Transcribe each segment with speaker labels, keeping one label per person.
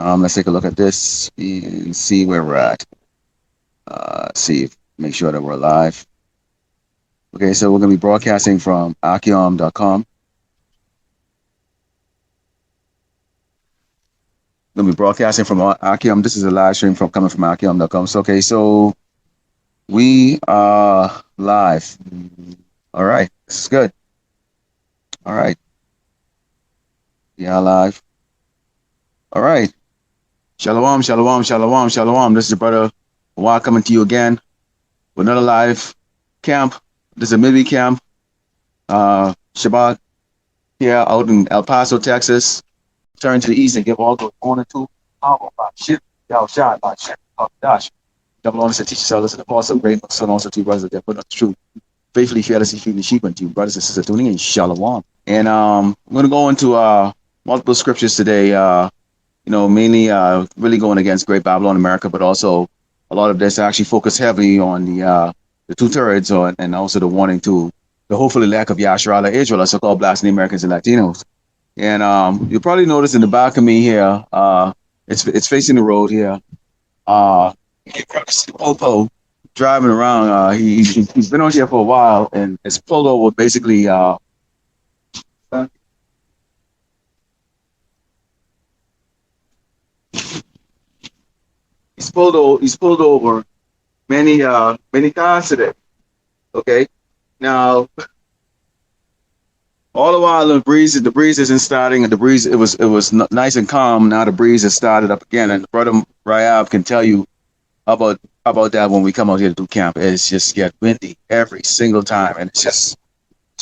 Speaker 1: Let's take a look at this and see where we're at. Make sure that we're live. Okay, so we're going to be broadcasting from Akiom.com. Going to be broadcasting from Akiom. This is a live stream coming from Akiom.com. So we are live. All right, this is good. All right, we are live. All right. Shalom, shalom, shalom, shalom. This is your brother. Welcoming to you again with another live camp. This is a midweek camp. Shabbat here out in El Paso, Texas. Turn to the east and give all the honor to our ship. Y'all shot by ship. Gosh. Double honor to teach yourself, listen to Paso, great son also to brothers that put on the truth. Faithfully, fearlessly feeding the sheep unto you, brothers and sisters tuning in. Shalom. And I'm going to go into multiple scriptures today. Mainly really going against Great Babylon America, but also a lot of this actually focus heavily on the 2/3 and also the warning to the hopefully lack of Yasharala Israel, so-called Black Americans and Latinos. And you'll probably notice in the back of me here, it's facing the road here. Popo driving around. He's been on here for a while, and it's pulled over basically. He's pulled over many times today. Okay, now all the while the breeze isn't starting, and it was nice and calm. Now the breeze has started up again, and brother Rayab can tell you about that when we come out here to do camp. It's just get windy every single time, and it's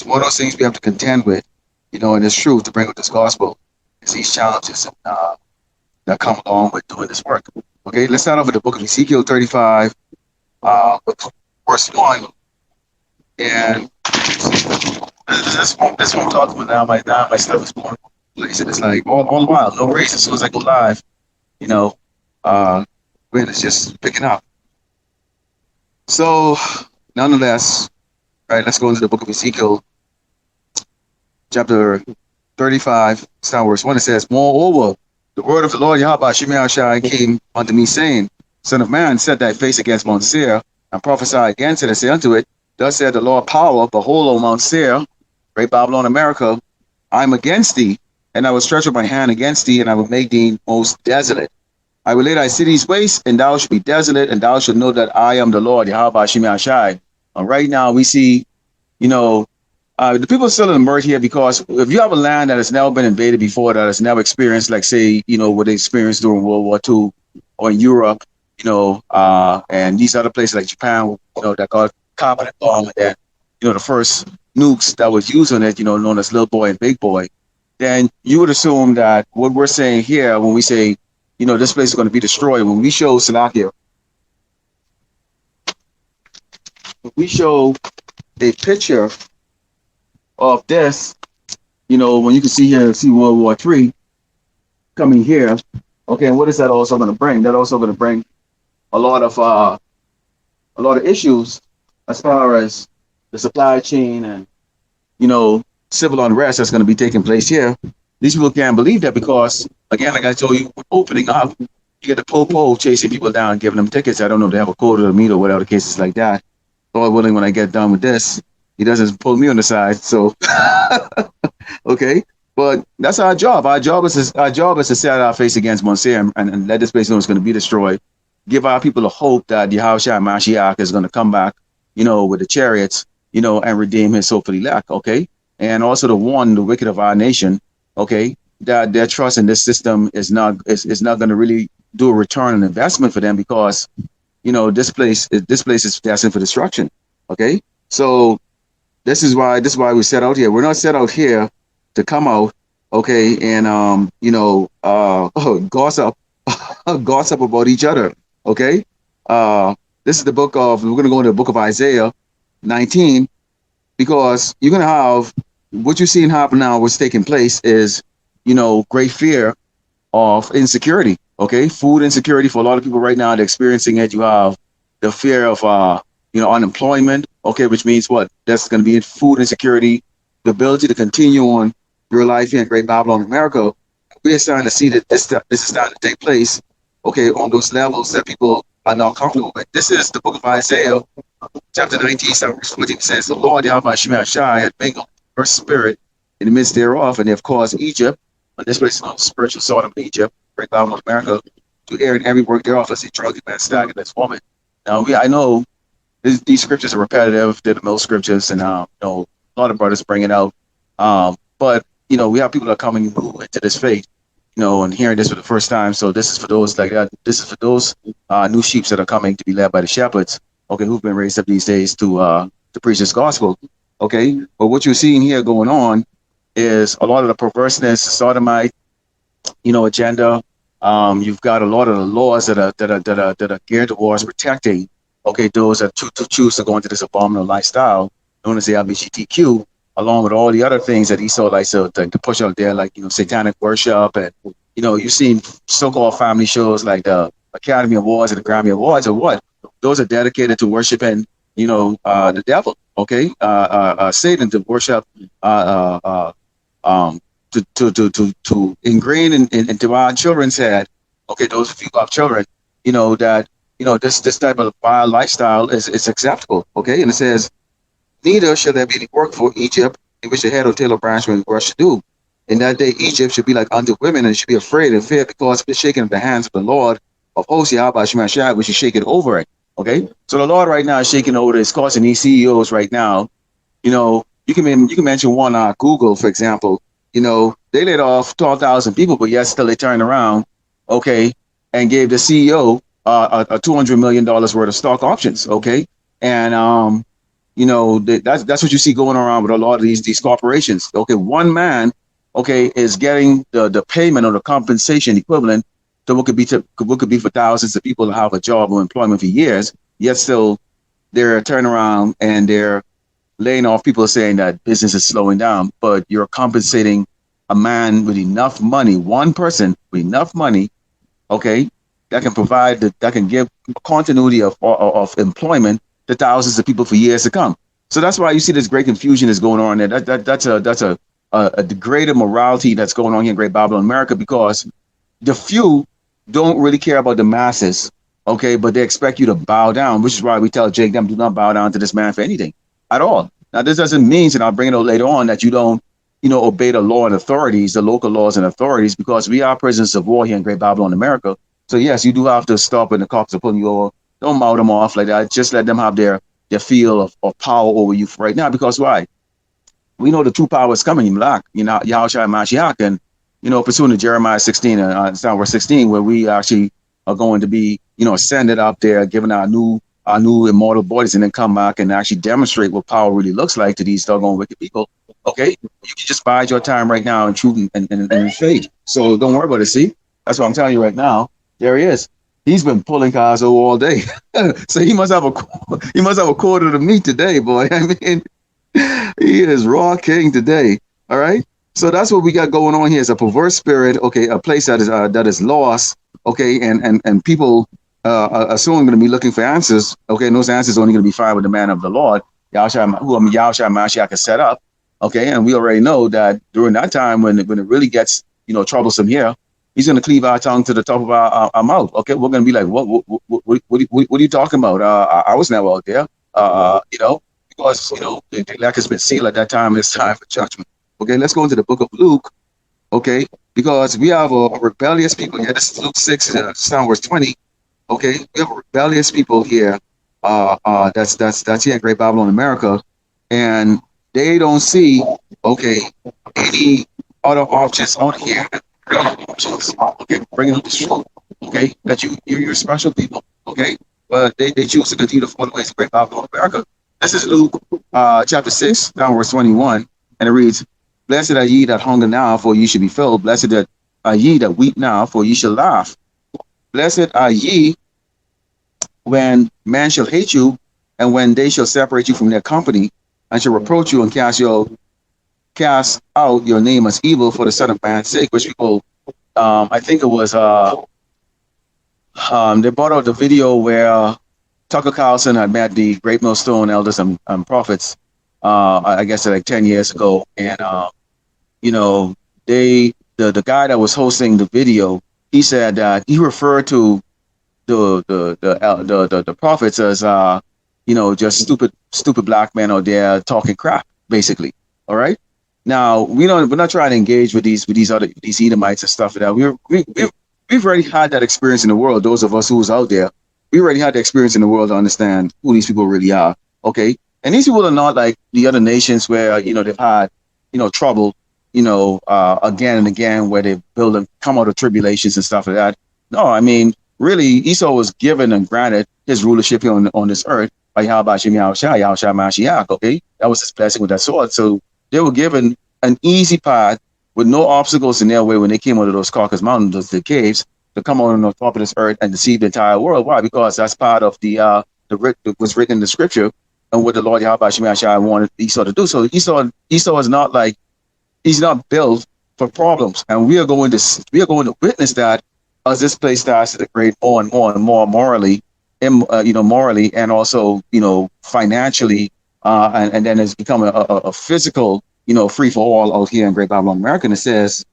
Speaker 1: one of those things we have to contend with, and it's true to bring with this gospel. It's these challenges that come along with doing this work. Okay, let's start off with the book of Ezekiel 35, with verse 1. And this one I'm talking about now. My stuff is going place. It's like all the while, no reason. As soon as I go live, wind is just picking up. So, nonetheless, right, let's go into the book of Ezekiel, chapter 35, start verse 1. It says, moreover, the word of the Lord Yahweh Shai came unto me, saying, Son of man, set thy face against Mount Seir, and prophesy against it, and say unto it, Thus said the Lord power, behold, O Mount Seir, Great Babylon America, I am against thee, and I will stretch up my hand against thee, and I will make thee most desolate. I will lay thy cities waste, and thou shalt be desolate, and thou shalt know that I am the Lord Yahweh Shai. And right now we see, the people are still in the murk here, because if you have a land that has never been invaded before, that has never experienced, like, say, what they experienced during World War II, or in Europe, and these other places like Japan, that got competent bomb, and then, the first nukes that was used on it, known as Little Boy and Big Boy, then you would assume that what we're saying here, when we say, this place is going to be destroyed, when we show Salakia, we show a picture of this, when you can see here, see World War III coming here. Okay, and what is that also going to bring? That also going to bring a lot of issues as far as the supply chain and civil unrest that's going to be taking place here. These people can't believe that, because again, like I told you, opening up, you get the popo chasing people down, giving them tickets. I don't know if they have a quota to meet or whatever the case is like that. Lord willing, when I get done with this, he doesn't pull me on the side. So, okay. But that's our job. Our job is to set our face against Mount Seir and let this place know it's going to be destroyed. Give our people a hope that Yahushua Mashiach is going to come back, with the chariots, and redeem his soulful elect. Okay. And also to warn the wicked of our nation, okay, that their trust in this system is not going to really do a return on investment for them, because, this place is destined for destruction. Okay. So this is why we set out here. We're not set out here to come out, okay, and gossip about each other. Okay. This is we're gonna go into the book of Isaiah 19, because you're gonna have what you're seeing happen now. What's taking place is, great fear of insecurity. Okay, food insecurity for a lot of people right now. They're experiencing it. You have the fear of unemployment. Okay, which means what? That's going to be food insecurity, the ability to continue on your life here in Great Babylon, America. we are starting to see that this is starting to take place, okay, on those levels that people are not comfortable with. This is the book of Isaiah, chapter 19, verse 14 says, the Lord Yahweh Shemel Shai had mingled her spirit in the midst thereof, and they have caused Egypt, and this place is known as spiritual Sodom of Egypt, great Bible of America, to err in every work thereof, as he drug man stagnant this woman. Now I know these scriptures are repetitive, they're the middle scriptures, and a lot of brothers bring it out. But we have people that are coming into this faith, and hearing this for the first time. So this is for those like that. This is for those new sheep that are coming to be led by the shepherds, okay, who've been raised up these days to preach this gospel, okay. But what you're seeing here going on is a lot of the perverseness, sodomite, agenda. You've got a lot of the laws that are geared towards protecting, okay, those that choose to go into this abominable lifestyle known as the LGBTQ, along with all the other things that Esau likes to push out there, like satanic worship, and you've seen so-called family shows like the Academy Awards and the Grammy Awards, or what? Those are dedicated to worshiping, the devil, okay, Satan, to worship, to ingrain into our children's head, okay, those of you who have children, that this type of vile lifestyle is acceptable, okay, and it says, neither shall there be any work for Egypt in which the head or tail or branch may rush to do. In that day, Egypt should be like unto women, and should be afraid and fear because of the shaking of the hands of the Lord of hosts, Yahweh Shemel Shai, which is shaking over it. Okay, so the Lord right now is shaking over it. It's causing these CEOs right now. You can mention one Google, for example. They laid off 12,000 people, but yet still they turned around, okay, and gave the CEO a $200 million worth of stock options. Okay, and that's what you see going around with a lot of these corporations. Okay, one man, okay, is getting the payment or the compensation equivalent to what could be for thousands of people to have a job or employment for years. Yet still, they're turning around and they're laying off people, saying that business is slowing down. But you're compensating a man with enough money, one person with enough money, okay, that can provide that can give a continuity of employment to thousands of people for years to come. So that's why you see this great confusion is going on there. That's a degraded morality that's going on here in Great Babylon, America, because the few don't really care about the masses, okay, but they expect you to bow down, which is why we tell Jake them, do not bow down to this man for anything at all. Now, this doesn't mean, and I'll bring it out later on, that you don't, obey the law and authorities, the local laws and authorities, because we are prisoners of war here in Great Babylon, America. So yes, you do have to stop when the cops are pulling you over. Don't mouth them off like that. Just let them have their feel of power over you right now. Because why? We know the true power is coming. Yahushua Mashiach, and pursuant to Jeremiah 16 and verse 16, where we actually are going to be ascended up there, given our new immortal bodies, and then come back and actually demonstrate what power really looks like to these doggone wicked people. Okay, you can just bide your time right now in truth and faith. So don't worry about it. See, that's what I'm telling you right now. There he is. He's been pulling cars all day, so he must have a quarter to meet today, boy. I mean, he is raw king today. All right, so that's what we got going on here. Is a perverse spirit, okay, a place that is lost, okay, and people are soon going to be looking for answers, okay, and those answers are only going to be found with the man of the Lord, Yahushua Mashiach is set up, okay, and we already know that during that time when it really gets troublesome here. He's going to cleave our tongue to the top of our mouth. Okay, we're going to be like, what are you talking about? I was never out there. Because the lack has been sealed at that time. It's time for judgment. Okay, let's go into the book of Luke. Okay, because we have a rebellious people here. This is Luke 6, verse 20. Okay, we have rebellious people here. That's here in Great Babylon, America, and they don't see any other options out here. Okay, bringing up the truth. Okay, that you're special people. Okay, but they choose to continue to follow the ways of Great Babylon, America. This is Luke chapter 6, verse 21, and it reads, "Blessed are ye that hunger now, for ye shall be filled. Blessed are ye that weep now, for ye shall laugh. Blessed are ye when men shall hate you, and when they shall separate you from their company, and shall reproach you and cast out your name as evil for the Son of Man's sake," which people, I think it was, they brought out the video where Tucker Carlson had met the Great Millstone elders and prophets, I guess like 10 years ago. And, they the guy that was hosting the video, he said that he referred to the prophets as just stupid black men out there talking crap, basically. All right. Now we're not trying to engage with these Edomites and stuff like that. We've already had that experience in the world. Those of us who was out there, we already had the experience in the world to understand who these people really are. Okay. And these people are not like the other nations where they've had trouble again and again, where they build and come out of tribulations and stuff like that. No, I mean, really, Esau was given and granted his rulership here on this earth by Yahushua Mashiach. Okay, that was his blessing with that sword. So they were given an easy path with no obstacles in their way when they came out of those Caucasus Mountains, the caves, to come out on the top of this earth and deceive the entire world. Why? Because that's part of the was written in the scripture and what the Lord Yahushua Mashiach wanted Esau to do. So Esau is not like, he's not built for problems, and we are going to witness that as this place starts to degrade more and more and more morally, morally, and also financially, and then it's become a physical free for all out here in Great Babylon, America. And it says,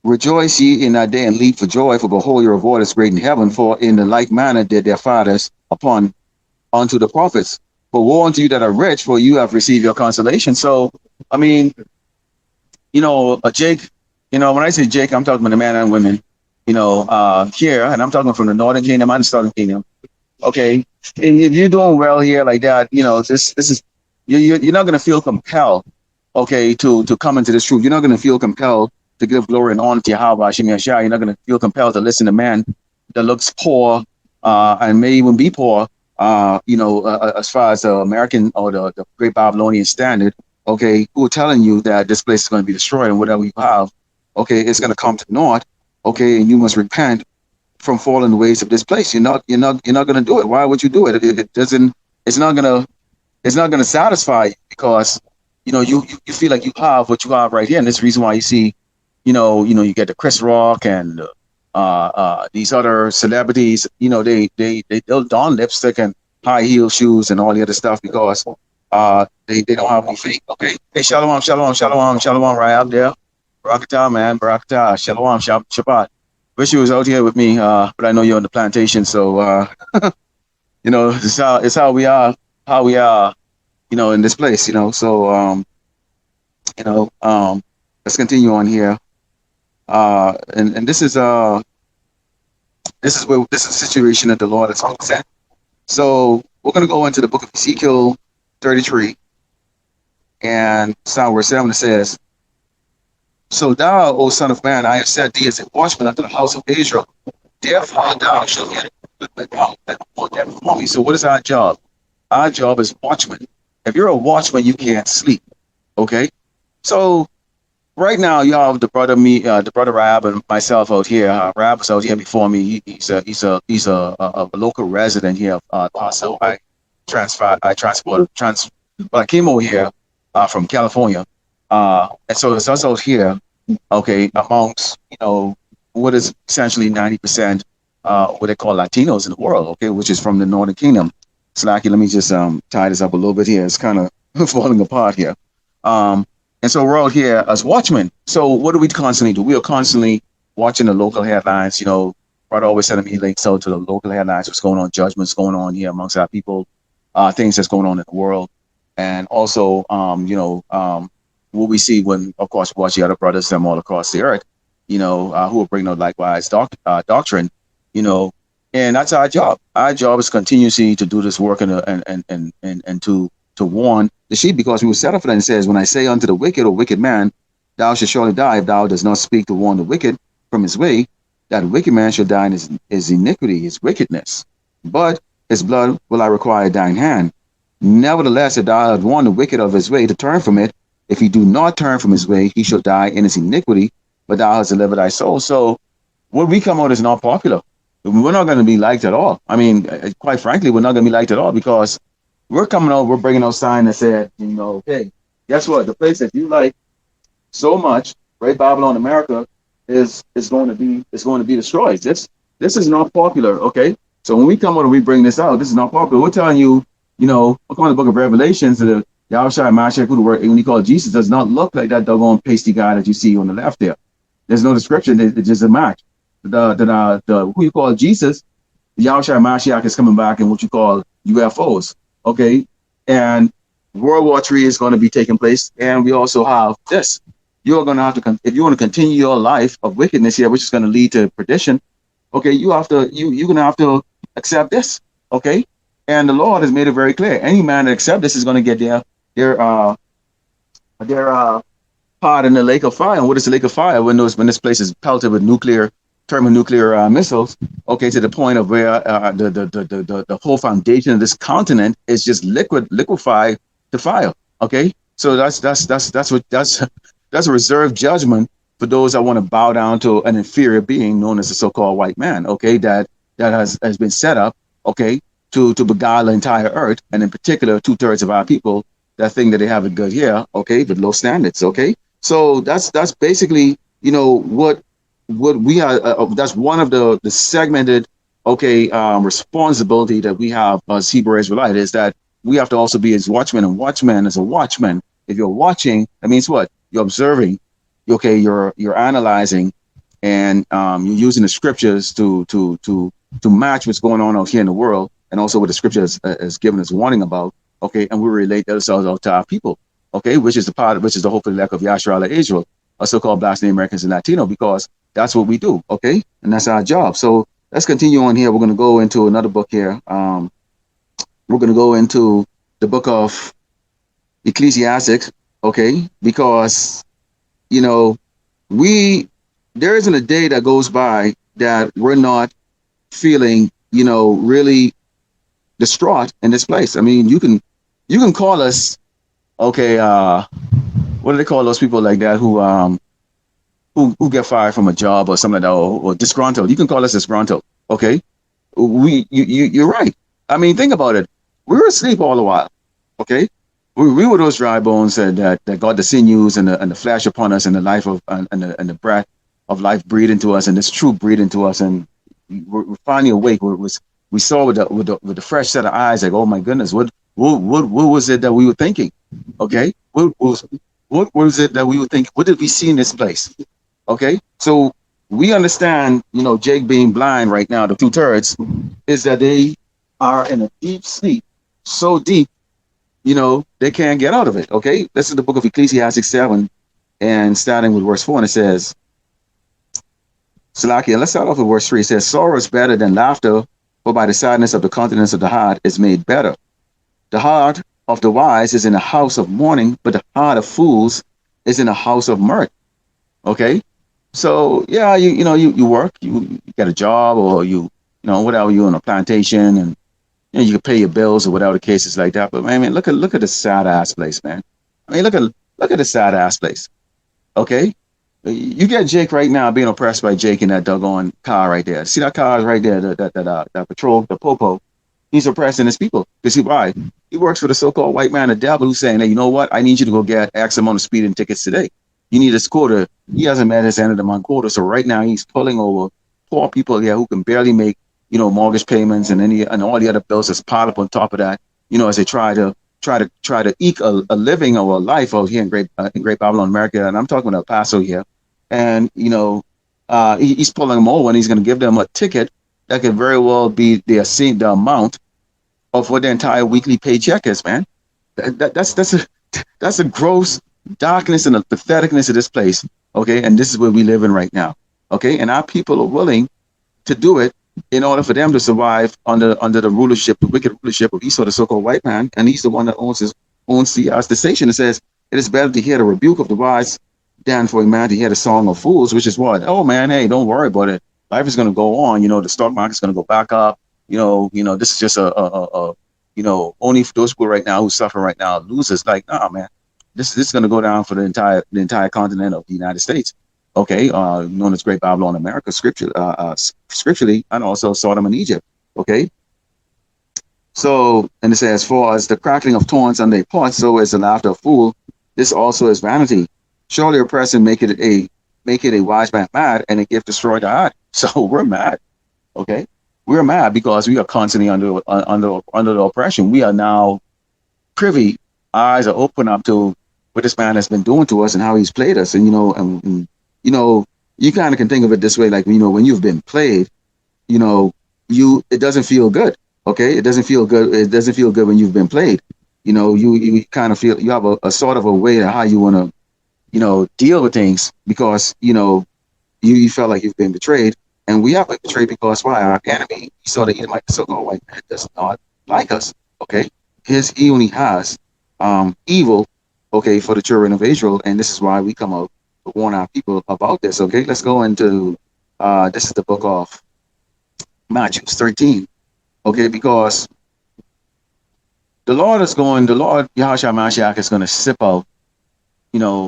Speaker 1: "Rejoice ye in that day and leap for joy, for behold, your reward is great in heaven. For in the like manner did their fathers unto the prophets. But woe unto you that are rich, for you have received your consolation." So, I mean, Jake, when I say Jake, I'm talking about the men and women, here, and I'm talking from the Northern Kingdom and the Southern Kingdom. Okay, and if you're doing well here like that, this is you're not going to feel compelled, okay, to come into this truth. You're not going to feel compelled to give glory and honor to Yahweh Hashem Yashai. You're not going to feel compelled to listen to man that looks poor and may even be poor. As far as the American or the Great Babylonian standard, okay, who are telling you that this place is going to be destroyed and whatever you have, okay, it's going to come to naught, okay, and you must repent from falling the ways of this place. You're not going to do it. Why would you do it? It's not going to satisfy you, because you feel like you have what you have right here, and this is the reason why you see, you get the Chris Rock and these other celebrities, they'll don lipstick and high heel shoes and all the other stuff, because they don't have any feet. Okay. Hey, shalom, right out there. Barakatah, man, barakatah, shalom, Shabbat. Wish you was out here with me, but I know you're on the plantation, so it's how we are, in this place, So let's continue on here. And this is a situation that the Lord has set. So we're going to go into the book of Ezekiel 33 and start verse 7. It says, "So thou, O son of man, I have set thee as a watchman unto the house of Israel. Therefore thou shalt get before me." So what is our job? Our job is watchman. If you're a watchman, you can't sleep. Okay? So right now, you have the brother Rab and myself out here. Rab was out here before me. He's a local resident here of Paso. I came over here from California, and so it's us out here, okay, amongst what is essentially 90% what they call Latinos in the world, okay, which is from the Northern Kingdom. Slacky, let me just tie this up a little bit here. It's kind of falling apart here. And so we're out here as watchmen. So what do we constantly do? We are constantly watching the local headlines. Brother always sending me links out to the local headlines, what's going on, judgments going on here amongst our people, things that's going on in the world. And also, what we see when, of course, we watch the other brothers them all across the earth, who are bringing out likewise doctrine, and that's our job. Our job is continuously to do this work and to warn the sheep, because we were set up for that. It says, "When I say unto the wicked, or wicked man, thou shalt surely die, if thou dost not speak to warn the wicked from his way, that wicked man shall die in his iniquity, his wickedness. But his blood will I require at thine hand. Nevertheless, if thou hast warned the wicked of his way to turn from it, if he do not turn from his way, he shall die in his iniquity, but thou hast delivered thy soul." So what we come out is not popular. We're not going to be liked at all. I mean, quite frankly, we're not going to be liked at all, because we're coming out, we're bringing out sign that said, hey, guess what? The place that you like so much, Great Babylon, America, is going to be destroyed. This is not popular, okay? So when we come out and we bring this out, this is not popular. We're telling you, according to the book of Revelations, Yahushua Mashiach, who the word when you call Jesus, does not look like that doggone pasty guy that you see on the left there. There's no description. It's just a match. The who you call Jesus, Yahushua Mashiach is coming back in what you call UFOs. Okay, and World War III is going to be taking place, and we also have this. You're going to have to, if you want to continue your life of wickedness here, which is going to lead to perdition. Okay, you're going to have to accept this. Okay, and the Lord has made it very clear. Any man that accepts this is going to get their part in the lake of fire. And what is the lake of fire? When this place is pelted with thermonuclear missiles, okay, to the point of where the whole foundation of this continent is just liquefied to fire. Okay, so that's a reserved judgment for those that want to bow down to an inferior being known as the so-called white man. Okay, that has been set up, okay, to beguile the entire earth, and in particular 2/3 of our people that think that they have it good here, okay, but low standards. Okay, so that's basically, what we are. That's one of the segmented, okay, responsibility that we have as Hebrew Israelite, is that we have to also be as watchmen, and watchmen as a watchman. If you're watching, that means what? You're observing. Okay, you're analyzing, and you're using the scriptures to match what's going on out here in the world, and also what the scripture has given us warning about. Okay, and we relate those out to our people. Okay, which is the hope of the elect of Yahshua Israel, or so-called Black Native Americans and Latino, because that's what we do. Okay, and that's our job. So let's continue on here. We're going to go into another book here. We're going to go into the book of Ecclesiastes. Okay, because there isn't a day that goes by that we're not feeling, really distraught in this place. I mean, you can call us, okay, what do they call those people like that who get fired from a job or something like that, or disgruntled? You can call us disgruntled. Okay, you're right. I mean, think about it. We were asleep all the while. Okay, we were those dry bones that got the sinews and the flesh upon us, and the life of and the breath of life breathed into us, and this truth breathed into us, and we're finally awake. We saw with the fresh set of eyes, like, oh my goodness, what was it that we were thinking? Okay, what was it that we were thinking? What did we see in this place? Okay, so we understand, Jake being blind right now, the 2/3, is that they are in a deep sleep, so deep, they can't get out of it. Okay, this is the book of Ecclesiastes 7, and starting with verse 4, and it says, Salakia, let's start off with verse 3. It says, sorrow is better than laughter, for by the sadness of the countenance of the heart is made better. The heart of the wise is in a house of mourning, but the heart of fools is in a house of mirth. Okay, so yeah, you work, you get a job, or whatever, you're on a plantation, and you can pay your bills or whatever the case is like that. But man, look at the sad ass place, man. I mean, look at the sad ass place. Okay, you get Jake right now being oppressed by Jake in that doggone car right there. See that car right there, that patrol, the popo. He's oppressing his people. Because why? He works for the so-called white man, the devil, who's saying, hey, you know what? I need you to go get X amount of speeding tickets today. You need this quota. He hasn't met his end of the month quota, so right now he's pulling over poor people here who can barely make, mortgage payments and all the other bills that's piled up on top of that. As they try to eke a living or a life out here in Great Babylon, America, and I'm talking about Paso here. And he's pulling them over, and he's going to give them a ticket that could very well be the amount of what their entire weekly paycheck is, man. That's a gross darkness and the patheticness of this place. Okay, and this is where we live in right now. Okay, and our people are willing to do it in order for them to survive under the wicked rulership of Esau, the so-called white man, and he's the one that owns the station. It says it is better to hear the rebuke of the wise than for a man to hear the song of fools, which is what? Oh man, hey, don't worry about it. Life is going to go on. The stock market's going to go back up. This is just only for those people right now who suffer right now, losers. Like, nah, man, this is going to go down for the entire continent of the United States. Okay, known as Great Babylon, America, scripturally, and also Sodom and Egypt. Okay, so and it says, for as the crackling of thorns on their pots, so is the laughter of fool. This also is vanity. Surely oppression make it a wise man mad, and a gift destroy the heart. So we're mad. Okay, we're mad because we are constantly under the oppression. We are now privy our eyes are open up to what this man has been doing to us and how he's played us. And you know, you kind of can think of it this way, like when you've been played, you know, it doesn't feel good. Okay, it doesn't feel good. It doesn't feel good when you've been played. You kind of feel you have a sort of a way of how you want to deal with things because you felt like you've been betrayed, and we have been betrayed because why? Our enemy, he saw the Edomite, the so-called white man, does not like us. Okay, he only has evil. Okay, for the children of Israel, and this is why we come out to warn our people about this. Okay, let's go into this is the book of Matthew 13. Okay, because the Lord Yahushua Mashiach is going to sip out,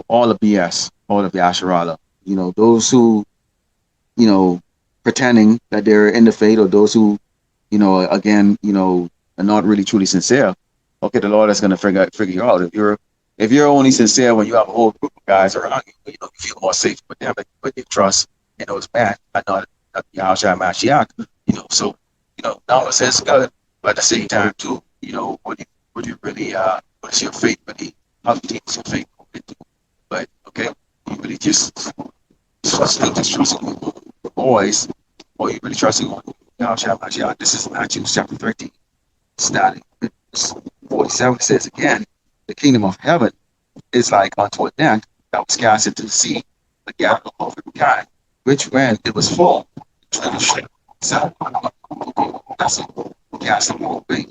Speaker 1: all the BS, all of the Asherah. Those who pretending that they're in the faith, or those who, again, are not really truly sincere. Okay, the Lord is going to figure you out. If you're only sincere when you have a whole group of guys around you, you feel more safe with them, but you trust, it's bad, not Yahushua Mashiach. So now it says good, but at the same time too, what you really what is your faith really? How deep is your faith? But okay, you really just trusting the boys, or you really trusting on Yahushua Mashiach. This is Matthew chapter 13, starting 47. It says again, the kingdom of heaven is like unto a net that was cast into the sea, but gathered of every kind, which when it was full, so that's cast them all away.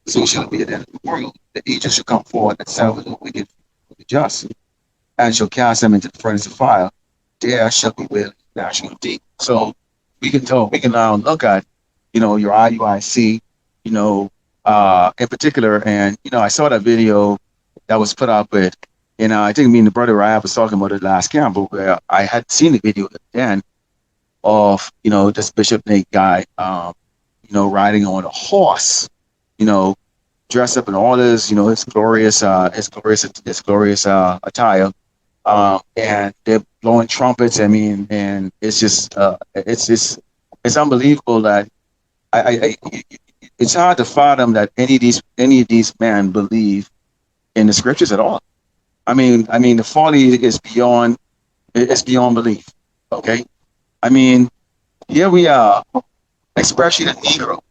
Speaker 1: So shall it be at the end of the world. The angels shall come forward and settle the wicked with the just, and shall cast them into the furnace of fire. There shall be wailing and gnashing of teeth. So we can now look at, your IUIC, in particular, and I saw that video that was put up with, I think me and the brother I was talking about it last camp, but where I had seen the video then of this Bishop Nate guy, riding on a horse, dressed up in all his glorious attire, and they're blowing trumpets. I mean, and it's just it's unbelievable that it's hard to fathom that any of these men believe in the scriptures at all. I mean, the folly is beyond belief. Okay, I mean, here we are, especially the Negro.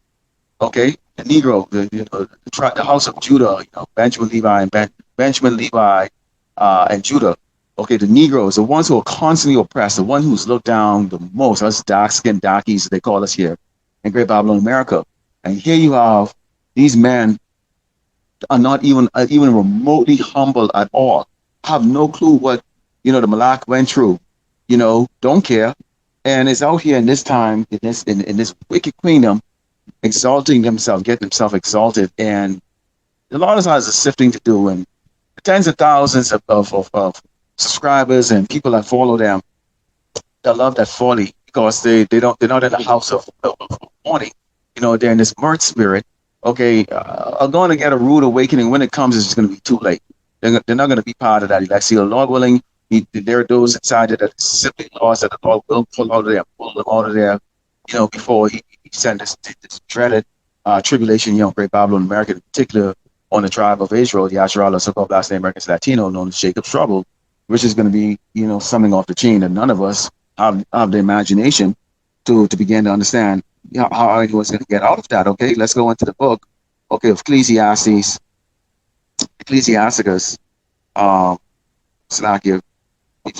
Speaker 1: Okay, the Negro, the house of Judah, Benjamin, Levi, and Judah. Okay, the Negroes, the ones who are constantly oppressed, the ones who's looked down the most, us dark-skinned darkies, they call us here in Great Babylon, America. And here you have these men are not even remotely humble at all, have no clue what the Malak went through, don't care, and is out here in this time in this wicked kingdom, exalting themselves, getting themselves exalted, and a lot of times a sifting to do, and tens of thousands of subscribers and people that follow them that love that folly because they're not in the house of mourning, they're in this mirth spirit. Okay, are going to get a rude awakening. When it comes, it's going to be too late. They're not going to be part of that elect. Lord willing, there are those inside that are simply laws that the Lord will pull them out of there, before he sent this dreaded tribulation, Great Babylon, America, in particular, on the tribe of Israel, the Asherah, so-called Black Americans Latino, known as Jacob's Trouble, which is going to be, something off the chain that none of us have the imagination to begin to understand how anyone's going to get out of that. Okay, let's go into the book, of Ecclesiasticus. Slakia, we're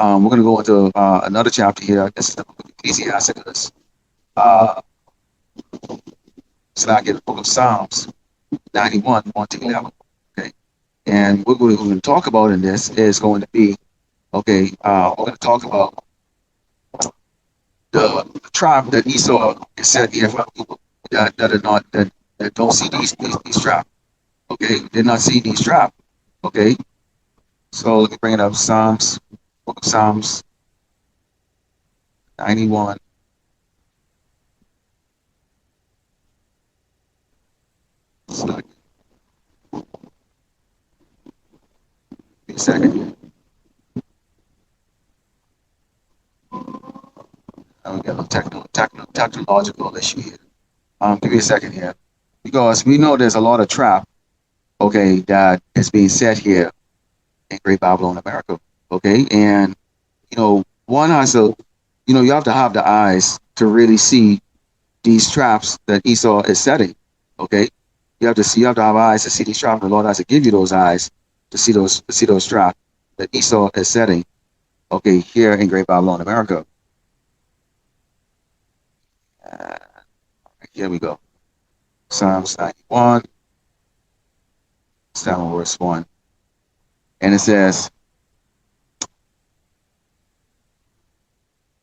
Speaker 1: going to go into another chapter here. This is the book of Ecclesiasticus. Slakia, the book of Psalms 91, 1 to 11. Okay, and what we're going to talk about in this is going to be, we're going to talk about the tribe that Esau is said here for people that are not that don't see these trap. Okay, they're not seeing these trap. Okay, so let me bring it up. Psalms, book of Psalms 91. Give me a second. We got a technological issue here. Give me a second here, because we know there's a lot of trap. okay, that is being said here in Great Babylon, America. Okay, and one has to, you have to have the eyes to really see these traps that Esau is setting. Okay, you have to have eyes to see these traps. The Lord has to give you those eyes to see those traps that Esau is setting. Okay, here in Great Babylon, America. Here we go. Psalms 91, 7 verse 1. And it says,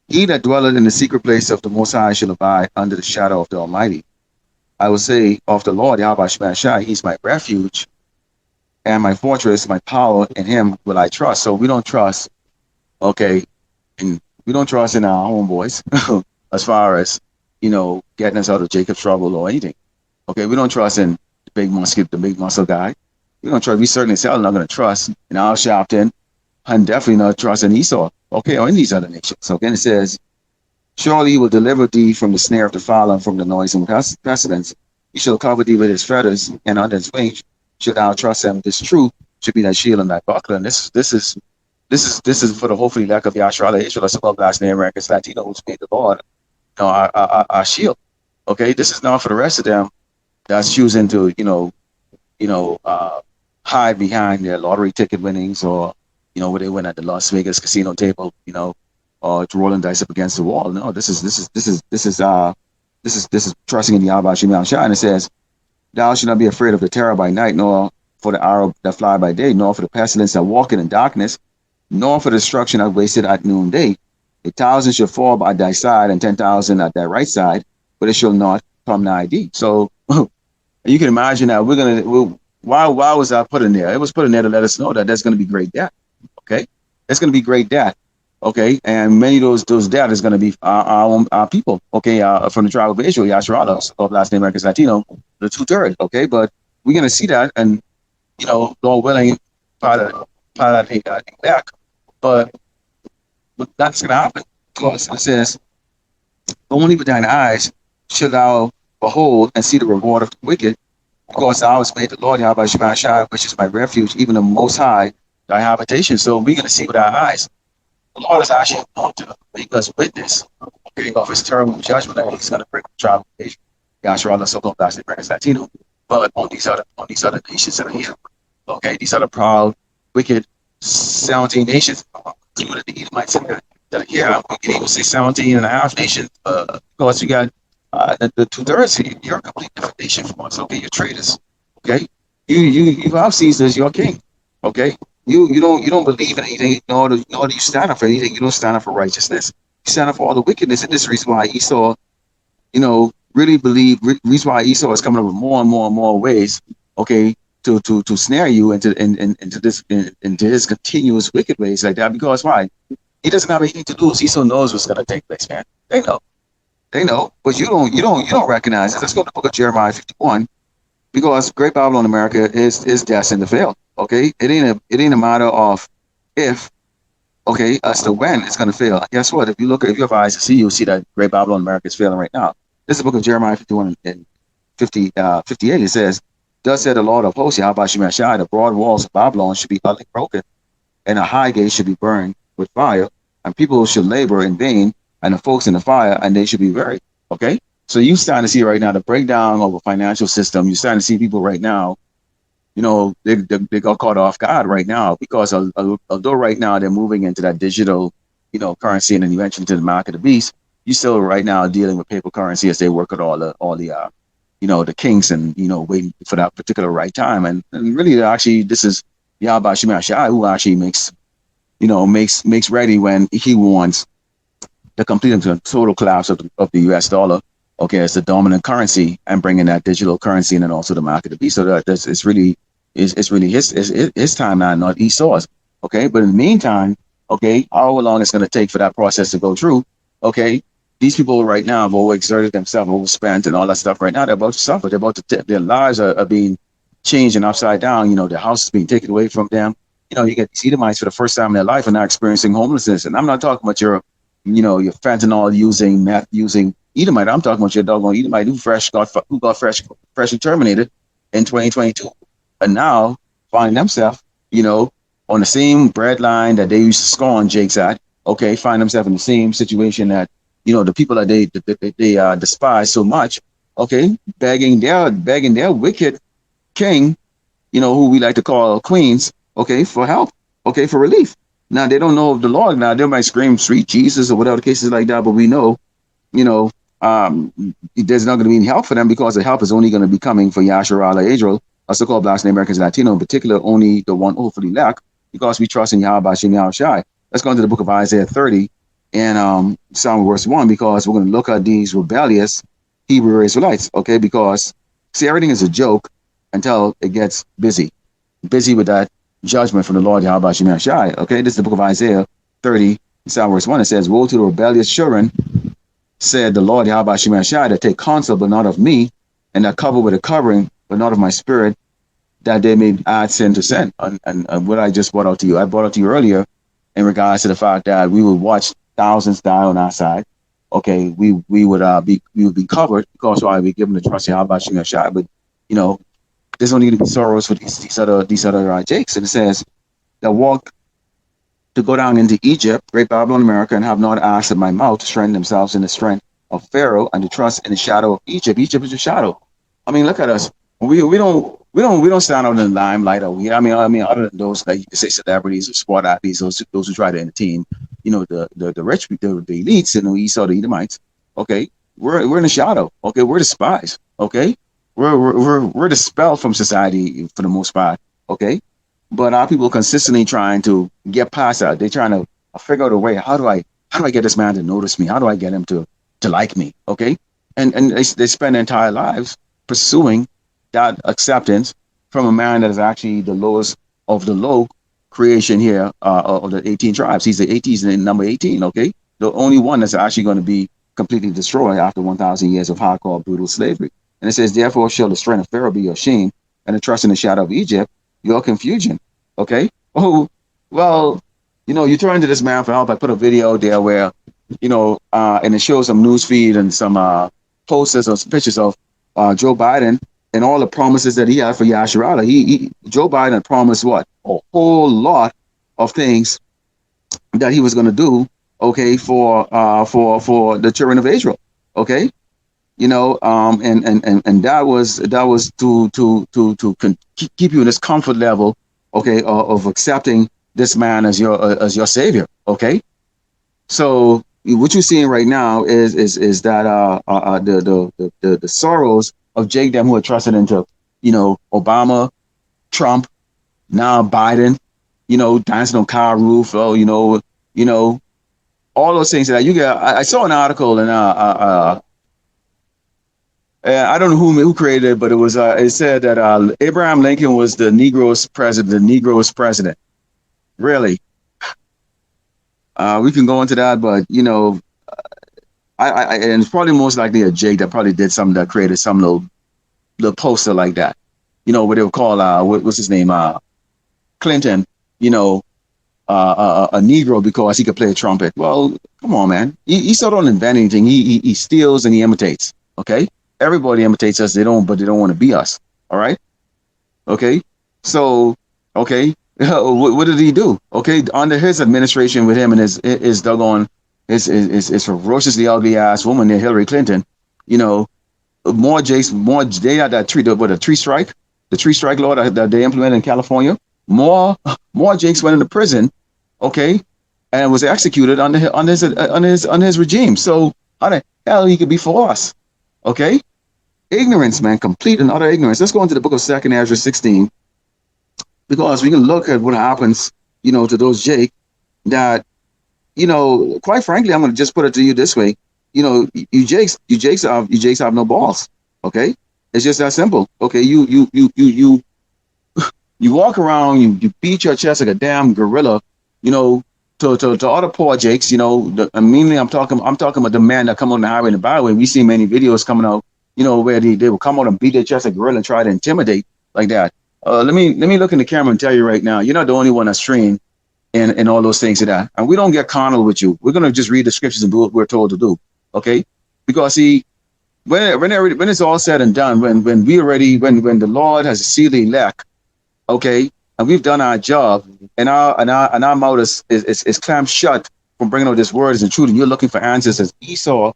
Speaker 1: he that dwelleth in the secret place of the Most High shall abide under the shadow of the Almighty. I will say of the Lord, Yahweh Shemashai, he's my refuge and my fortress, my power, in him will I trust. So we don't trust, okay, and we don't trust in our homeboys as far as, getting us out of Jacob's trouble or anything. Okay, we don't trust in the big muscle guy. We certainly still not going to trust in our Shopton, and definitely not trust in Esau, okay, or in these other nations. So again, it says, surely he will deliver thee from the snare of the fowler and from the noisome pestilence. He shall cover thee with his feathers, and under his wings should thou trust him. This truth should be thy shield and thy buckler. And this is for the hopefully lack of Yahshua, Israel, above last name, Americans, Latino, who's made the Lord, our shield. Okay, this is not for the rest of them that's choosing to, hide behind their lottery ticket winnings, or, where they win at the Las Vegas casino table, or rolling dice up against the wall. No, this is trusting in Yahweh Shem Shai. And it says, thou shalt not be afraid of the terror by night, nor for the arrow that fly by day, nor for the pestilence that walketh in darkness, nor for the destruction that wasted at noonday. 1,000 shall fall by thy side, and 10,000 at thy right side, but it shall not come nigh thee. So you can imagine that why was that put in there? It was put in there to let us know that there's going to be great death. Okay, there's going to be great death. Okay, and many of those death is going to be our people. Okay, from the tribe of Israel, Yasharalos, of last name Americans Latino, the 2/3. Okay, but we're going to see that, and Lord willing, part of thing back, but that's going to happen because it says, only with thine eyes shall thou behold and see the reward of the wicked, because thou hast made the Lord Yahweh Shemashai, which is my refuge, even the Most High, thy habitation. So we're going to see with our eyes. The Lord is actually going to make us witness of his terrible judgment that he's going to bring the tribe of Israel, Yahshua, so-called Latino, but on these other nations that are here. Okay, these other proud, wicked, 17 nations, including the Edomites that are here. We can even say 17 and a half nations, because you got the 2/3. You're a complete different nation from us. Okay, you're traitors. Okay, you have Caesar as your king. Okay, you don't believe in anything, nor do you stand up for anything. You don't stand up for righteousness. You stand up for all the wickedness. And this is the reason why Esau, really believe. Reason why Esau is coming up with more and more and more ways. Okay, to snare you into his continuous wicked ways like that. Because why? He doesn't have anything to lose. Esau knows what's going to take place, man. They know, but you don't recognize it. Let's go to the book of Jeremiah 51, because Great Babylon America is destined to fail. Okay, it ain't a matter of if, okay, as to when it's going to fail. Guess what? If you have eyes to see, you'll see that Great Babylon America is failing right now. This is the book of Jeremiah 51 and 58. It says, thus said the Lord of hosts, Yahweh Shemashai, the broad walls of Babylon should be utterly broken, and the high gate should be burned with fire, and people should labor in vain, and the folks in the fire, and they should be weary. Okay, so you starting to see right now the breakdown of a financial system. You're starting to see people right now, they got caught off guard right now, because although right now they're moving into that digital, currency, and then you enter into the market of the beast, you still right now dealing with paper currency as they work at all the the kinks, and waiting for that particular right time. And really, actually, this is Yahweh Shemashai who actually makes ready when he wants the complete and total collapse of the US dollar, okay, as the dominant currency, and bringing that digital currency and then also the market to be. So that it's really his time now, not Esau's. Okay, but in the meantime, okay, how long it's going to take for that process to go through? Okay, these people right now have overexerted themselves, overspent, and all that stuff. Right now, they're about to suffer. They're about to their lives are being changed and upside down. Their house is being taken away from them. You get these Edomites for the first time in their life and now experiencing homelessness. And I'm not talking about your fentanyl using, meth using Edomite. I'm talking about your doggone Edomite who got freshly terminated in 2022. and now find themselves, on the same bread line that they used to scorn Jake's at. Okay, find themselves in the same situation that the people that they despise so much. Okay, begging their wicked king, who we like to call queens. Okay, for help. Okay, for relief. Now they don't know of the Lord. Now they might scream "Sweet Jesus" or whatever the case is like that, but we know, you know, there's not going to be any help for them because the help is only going to be coming for Yasharala Israel, a so-called Black Americans and Latino in particular, only the one hopefully elect, because we trust in Yahweh Shem Yahushai. Let's go into the book of Isaiah 30 and Psalm verse 1, because we're going to look at these rebellious Hebrew Israelites, okay? Because, see, everything is a joke until it gets busy with that judgment from the Lord Yahweh Shem Yahushai, okay? This is the book of Isaiah 30, Psalm verse 1. It says, "Woe to the rebellious children, said the Lord Yahweh Shem Yahushai, that take counsel, but not of me, and that cover with a covering, but not of my spirit, that they may add sin to sin." And what I just brought out to you, I brought out to you earlier in regards to the fact that we would watch thousands die on our side. Okay, we would be covered because why we given the trust in Yahweh Shem Yahushai. But there's only going to be sorrows for these other Jakes. And it says that walk to go down into Egypt, great Babylon, America, and have not asked at my mouth to strengthen themselves in the strength of Pharaoh and to trust in the shadow of Egypt. Egypt is a shadow. I mean, look at us. We don't stand out in the limelight. I mean, other than those, like you could say, celebrities or sport athletes, those who try to entertain, the rich, the elites, and the Esau, the Edomites. Okay, we're in the shadow. Okay, we're the spies. Okay, we're dispelled from society for the most part. Okay, but our people consistently trying to get past that. They're trying to figure out a way. How do I get this man to notice me? How do I get him to like me? Okay, and they spend their entire lives pursuing that acceptance from a man that is actually the lowest of the low creation here of the 18 tribes. He's the number 18. Okay, the only one that's actually going to be completely destroyed after 1,000 years of hardcore brutal slavery. And it says, "Therefore shall the strength of Pharaoh be your shame, and the trust in the shadow of Egypt your confusion." Okay. Oh, well, you turn to this man for help. I put a video there where, and it shows some news feed and some posters or some pictures of Joe Biden and all the promises that he had for Yasharala. Joe Biden promised what? A whole lot of things that he was going to do. Okay, for the children of Israel. Okay. And that was to keep you in this comfort level, okay, of accepting this man as your savior, okay. So what you're seeing right now is that the sorrows of Jake them who are trusted into Obama, Trump, now Biden, dancing on car roof, all those things that you get. I saw an article and I don't know who created it, but it said that Abraham Lincoln was the Negro's president. Really? We can go into that, but I and it's probably most likely a Jake that probably did something that created some little poster like that. What they would call what's his name? Clinton. A Negro because he could play a trumpet. Well, come on, man. He still don't invent anything. He steals and he imitates. Okay. Everybody imitates us. They don't want to be us. All right. Okay. So, okay. What did he do? Okay. Under his administration with him and his doggone, his ferociously ugly ass woman there, Hillary Clinton, more Jakes, they had that tree strike law that they implemented in California. More Jakes went into prison. Okay. And was executed on his regime. So how the hell he could be for us? Okay. Ignorance, man, complete and utter ignorance. Let's go into the book of 2nd Ezra 16, because we can look at what happens, to those Jake that, quite frankly, I'm going to just put it to you this way. You Jakes have no balls. Okay. It's just that simple. Okay. You walk around, you beat your chest like a damn gorilla, to other poor Jakes, mainly I'm talking about the man that come on the highway and the byway. We see many videos coming out, where they will come out and beat their chest like a gorilla and try to intimidate like that. Let me look in the camera and tell you right now, you're not the only one that's trained in all those things like that. And we don't get carnal with you. We're gonna just read the scriptures and do what we're told to do. Okay? Because see, when it's all said and done, when the Lord has sealed the elect, Okay, and we've done our job, and our mouth is clamped shut from bringing out this word and truth. And you're looking for answers as Esau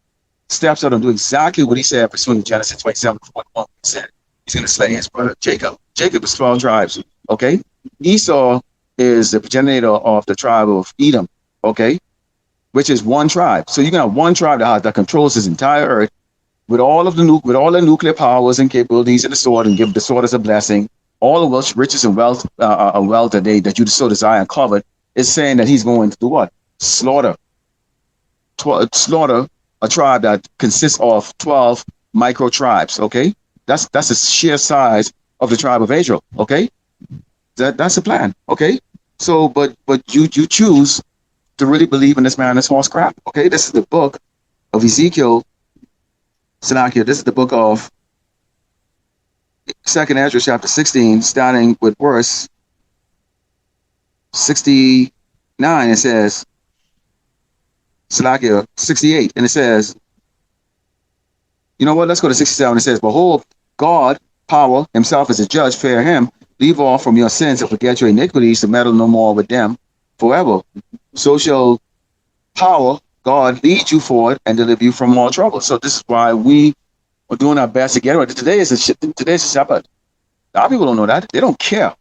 Speaker 1: steps out and do exactly what he said pursuing Genesis 27:41. He said he's going to slay his brother Jacob. Jacob is 12 tribes. Okay, Esau is the progenitor of the tribe of Edom. Okay, which is one tribe. So you can have one tribe that controls this entire earth with all of the nuclear powers and capabilities of the sword, and give the sword as a blessing. All the wealth, riches, and wealth that you so desire and covet, is saying that he's going to do what? Slaughter a tribe that consists of 12 micro tribes. Okay, that's the sheer size of the tribe of Israel. Okay, that's the plan. Okay, so but you choose to really believe in this man, this horse crap. Okay, this is the book of Ezekiel. Salakia, this is the book of 2nd Ezra chapter 16, starting with verse 69. It says, Salakia 68, and it says, you know what? Let's go to 67. It says, behold, God, power, himself is a judge, fear him, leave off from your sins and forget your iniquities, to meddle no more with them forever. So shall power, God, lead you forward and deliver you from all trouble. So this is why we are doing our best to get it. Today's a Shabbat. A lot of people don't know that. They don't care.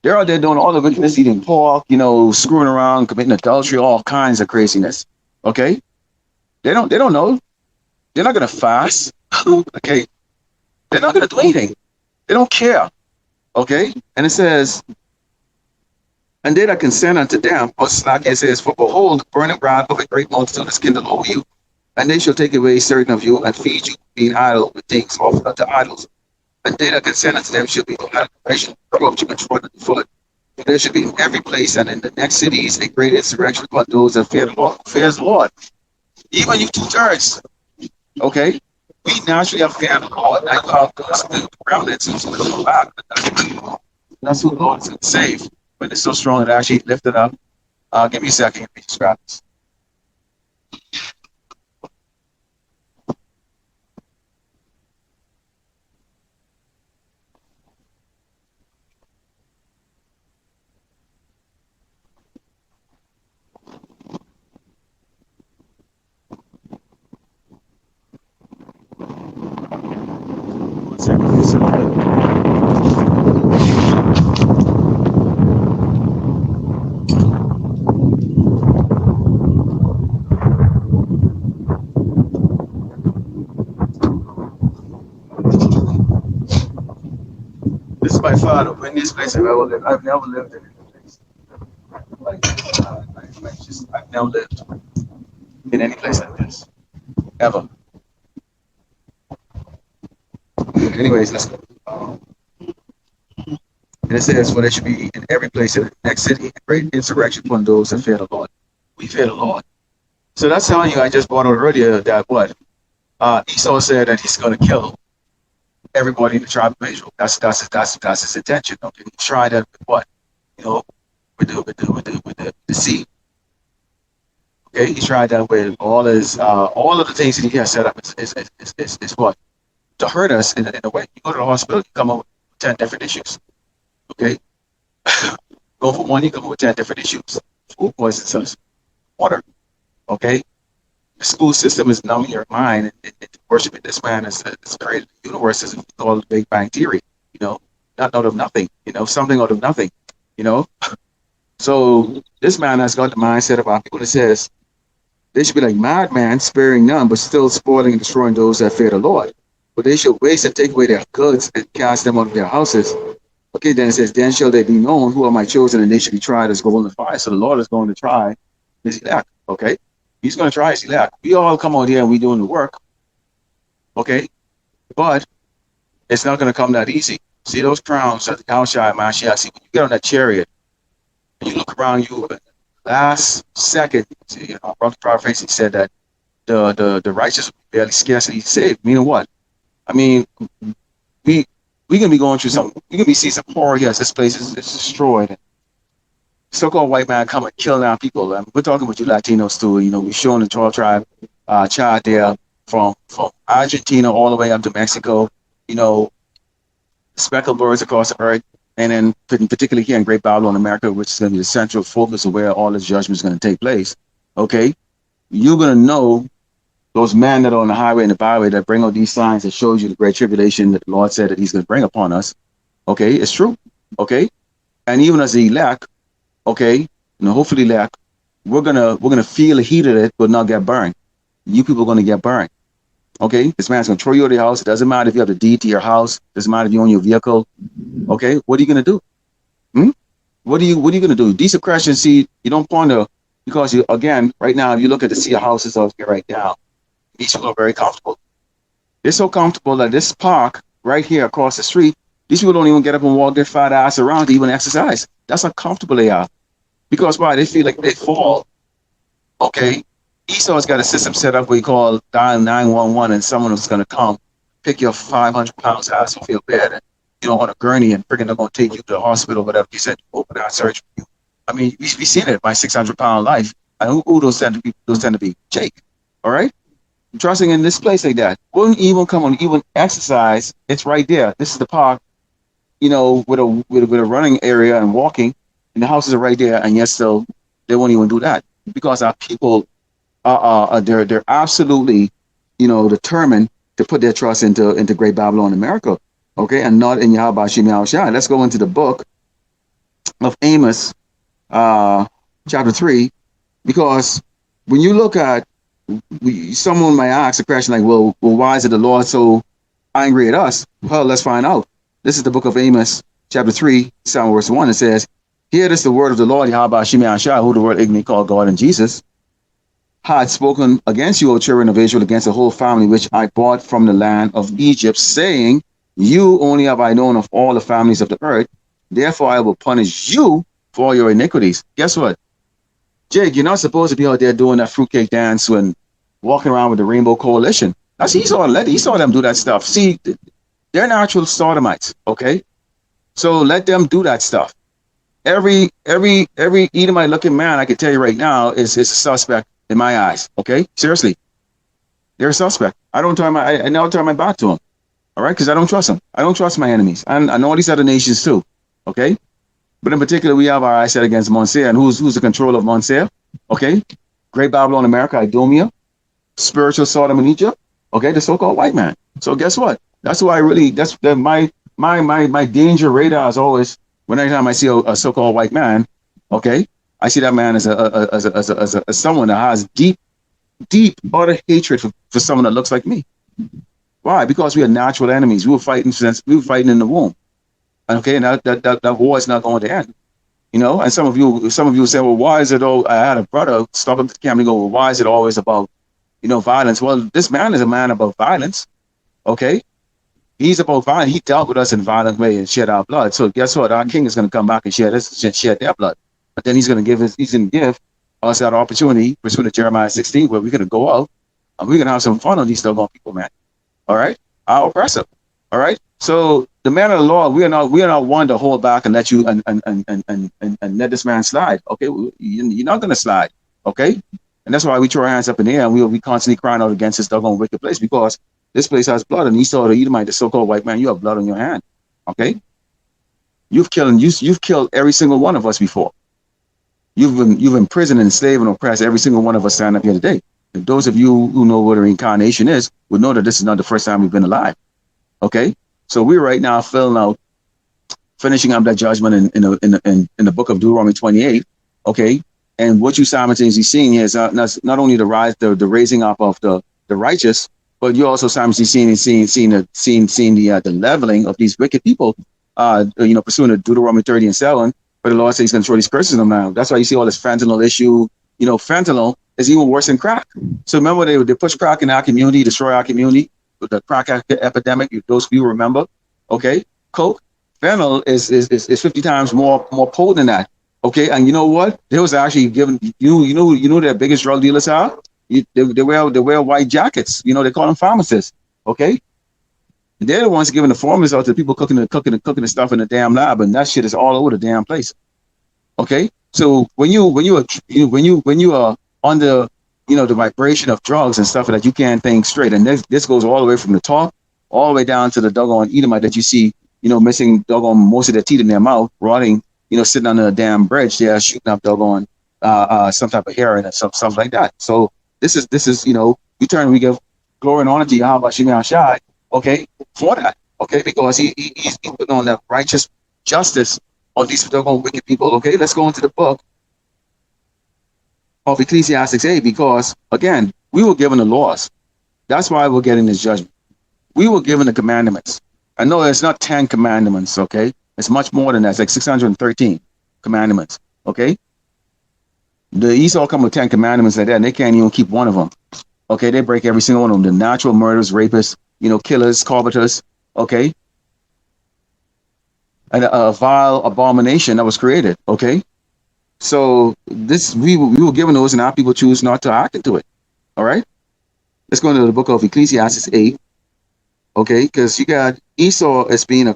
Speaker 1: They're out there doing all the wickedness, eating pork, screwing around, committing adultery, all kinds of craziness. Okay? They don't know. They're not gonna fast. Okay. They're not gonna do anything. They don't care. Okay? And it says, and they that consent unto them, it says, for behold, burning wrath of a great multitude is kindled over you, and they shall take away certain of you and feed you, being idle with things offered unto idols. And they that consent unto them shall be no aggravation, corrupt you and trodden foot. There should be in every place and in the next cities a great insurrection about those that fear the Lord. Fears the Lord. Even you 2/3. Okay? We naturally have fear of the Lord. I call the remnants who's little back. That's who the Lord is going to save. But it's so strong it actually lifted up. Give me a second. Let me just grab this. One second. This is by far the windiest place I've ever lived. I've never lived in any place. I've never lived in any place like this. Ever. Anyways, let's go. And it says, for there should be in every place in the next city a great insurrection upon those that fear the Lord. We fear the Lord. So that's telling you, I just brought out earlier that what? Esau said that he's going to kill everybody in the tribe of Israel. That's his intention. Okay, he tried that with what? With the sea. Okay, he tried that with all of the things that he has set up. Is what? To hurt us in a way. You go to the hospital, you come up with 10 different issues. Okay, go for one, you come up with 10 different issues. Food poisons us. Water. Okay. The school system is numbing your mind and worshiping this man as created the universe as all the Big Bang Theory, not out of nothing, something out of nothing, So this man has got the mindset about people that says they should be like madmen, sparing none, but still spoiling and destroying those that fear the Lord. But they should waste and take away their goods and cast them out of their houses. Okay, then it says, then shall they be known who are my chosen, and they should be tried as gold in the fire. So the Lord is going to try his elect, okay? He's going to try his elect. We all come out here and we doing the work, okay? But it's not going to come that easy. See those crowns at the Kalshai, Mashiach, see when you get on that chariot and you look around you, last second, Brother Prophet said that the righteous barely scarcely saved. Meaning what? I mean, we can be going through something. We can be seeing some horror here. This place is destroyed. So-called white man come and kill our people. We're talking about you Latinos too. We're showing the 12 tribe chart there from Argentina all the way up to Mexico. Speckled birds across the earth. and then particularly here in Great Babylon, America, which is going to be the central focus of where all this judgment is going to take place. Okay, you're going to know those men that are on the highway and the byway that bring out these signs that shows you the great tribulation that the Lord said that He's going to bring upon us. Okay, it's true. Okay, and even as the elect, okay, hopefully elect, we're gonna feel the heat of it, but not get burned. You people are gonna get burned. Okay, this man's gonna throw you out of your house. It doesn't matter if you have the deed to your house. It doesn't matter if you own your vehicle. Okay, what are you gonna do? What are you gonna do? Decent Christians, see, you don't want to, because you, again, right now, if you look at the sea of houses out here right now, these people are very comfortable. They're so comfortable that this park right here across the street, these people don't even get up and walk their fat ass around to even exercise. That's how comfortable they are. Because why? They feel like they fall. Okay, Esau's got a system set up where you call dial 911 and someone is going to come pick your 500 pounds ass and feel bad, and on a gurney, and freaking they're going to take you to the hospital, whatever. You said open heart surgery. I mean, we've seen it in my 600-pound life. And who those tend to be? Those tend to be Jake. All right, trusting in this place like that. Wouldn't even come on even exercise. It's right there. This is the park. With a running area and walking, and the houses are right there, and yet still they won't even do that because our people they're absolutely determined to put their trust into Great Babylon, America, okay, and not in Yahweh Shem Yahushua. Let's go into the book of Amos, chapter 3, because when you look at, someone might ask a question like, well, why is it the Lord so angry at us? Well, let's find out. This is the book of Amos, chapter 3, verse 1. It says, "Hear this, the word of the Lord, Yahweh Shem Yahushua, who the word ignorantly called God and Jesus, had spoken against you, O children of Israel, against the whole family which I brought from the land of Egypt, saying, you only have I known of all the families of the earth. Therefore I will punish you for all your iniquities." Guess what? Jake, you're not supposed to be out there doing that fruitcake dance and walking around with the Rainbow Coalition. That's Esau. Let Esau them do that stuff. See, they're natural sodomites, okay? So let them do that stuff. Every Edomite looking man, I can tell you right now, is a suspect in my eyes, okay? Seriously. They're a suspect. I never turn my back to them, all right? Because I don't trust them. I don't trust my enemies. And I know all these other nations too, okay? But in particular, we have our eyes set against Monsieur. And who's the controller of Monsieur? Okay? Great Babylon, America, Idumea, spiritual Sodom and Egypt, okay? The so-called white man. So guess what? That's why my danger radar is always, when anytime I see a so-called white man, okay, I see that man as someone that has deep utter hatred for someone that looks like me. Why? Because we are natural enemies. We were fighting in the womb. Okay, and that war is not going to end. And some of you say, well, why is it I had a brother stop up the camera and go, well, why is it always about violence? Well, this man is a man about violence. Okay? He's about violence. He dealt with us in a violent way and shed our blood. So guess what? Our king is going to come back and shed their blood. But then he's going to give us that opportunity, pursuant to Jeremiah 16, where we're going to go out and we're going to have some fun on these doggone people, man. All right? Our oppressor. All right? So the man of the Lord, we are not one to hold back and let you and let this man slide. Okay? You're not going to slide. Okay? And that's why we throw our hands up in the air and we constantly crying out against this doggone wicked place, because this place has blood, and Esau, the Edomite, the so-called white man, you have blood on your hand. Okay? You've killed every single one of us before. You've imprisoned, enslaved, and oppressed every single one of us standing up here today. And those of you who know what a reincarnation is would know that this is not the first time we've been alive. Okay? So we're right now finishing up that judgment in the book of Deuteronomy 28. Okay? And what you simultaneously seeing here is not only the raising up of the righteous, but you also simultaneously seeing the leveling of these wicked people, pursuing the Deuteronomy 30 and 7, but the Lord says he's going to throw these curses on them now. That's why you see all this fentanyl issue. Fentanyl is even worse than crack. So remember, they push crack in our community, destroy our community, with the crack epidemic. Those of you remember, okay? Coke, fentanyl is 50 times more potent than that. Okay, and you know what? They was actually giving their biggest drug dealers are. They wear white jackets. They call them pharmacists. Okay, they're the ones giving the formulas out to people cooking the stuff in the damn lab, and that shit is all over the damn place. Okay, so when you are under the vibration of drugs and stuff that you can't think straight, and this goes all the way from the top all the way down to the doggone Edomite that you see missing doggone most of their teeth in their mouth, rotting, sitting on a damn bridge there, shooting up doggone some type of heroin and something like that. So this is we give glory and honor to Yahweh Shemel Shai, okay, for that, okay, because he's putting on that righteous justice on these doggone wicked people. Okay, let's go into the book of Ecclesiastes 8, because again, we were given the laws. That's why we're getting this judgment. We were given the commandments. I know it's not 10 commandments, okay? It's much more than that. It's like 613 commandments, okay? The Esau come with 10 commandments like that, and they can't even keep one of them. Okay, they break every single one of them. The natural murderers, rapists, killers, covetous, okay? And a vile abomination that was created, okay? So we were given those, and our people choose not to act into it, all right? Let's go into the book of Ecclesiastes 8, okay? Because you got Esau he's being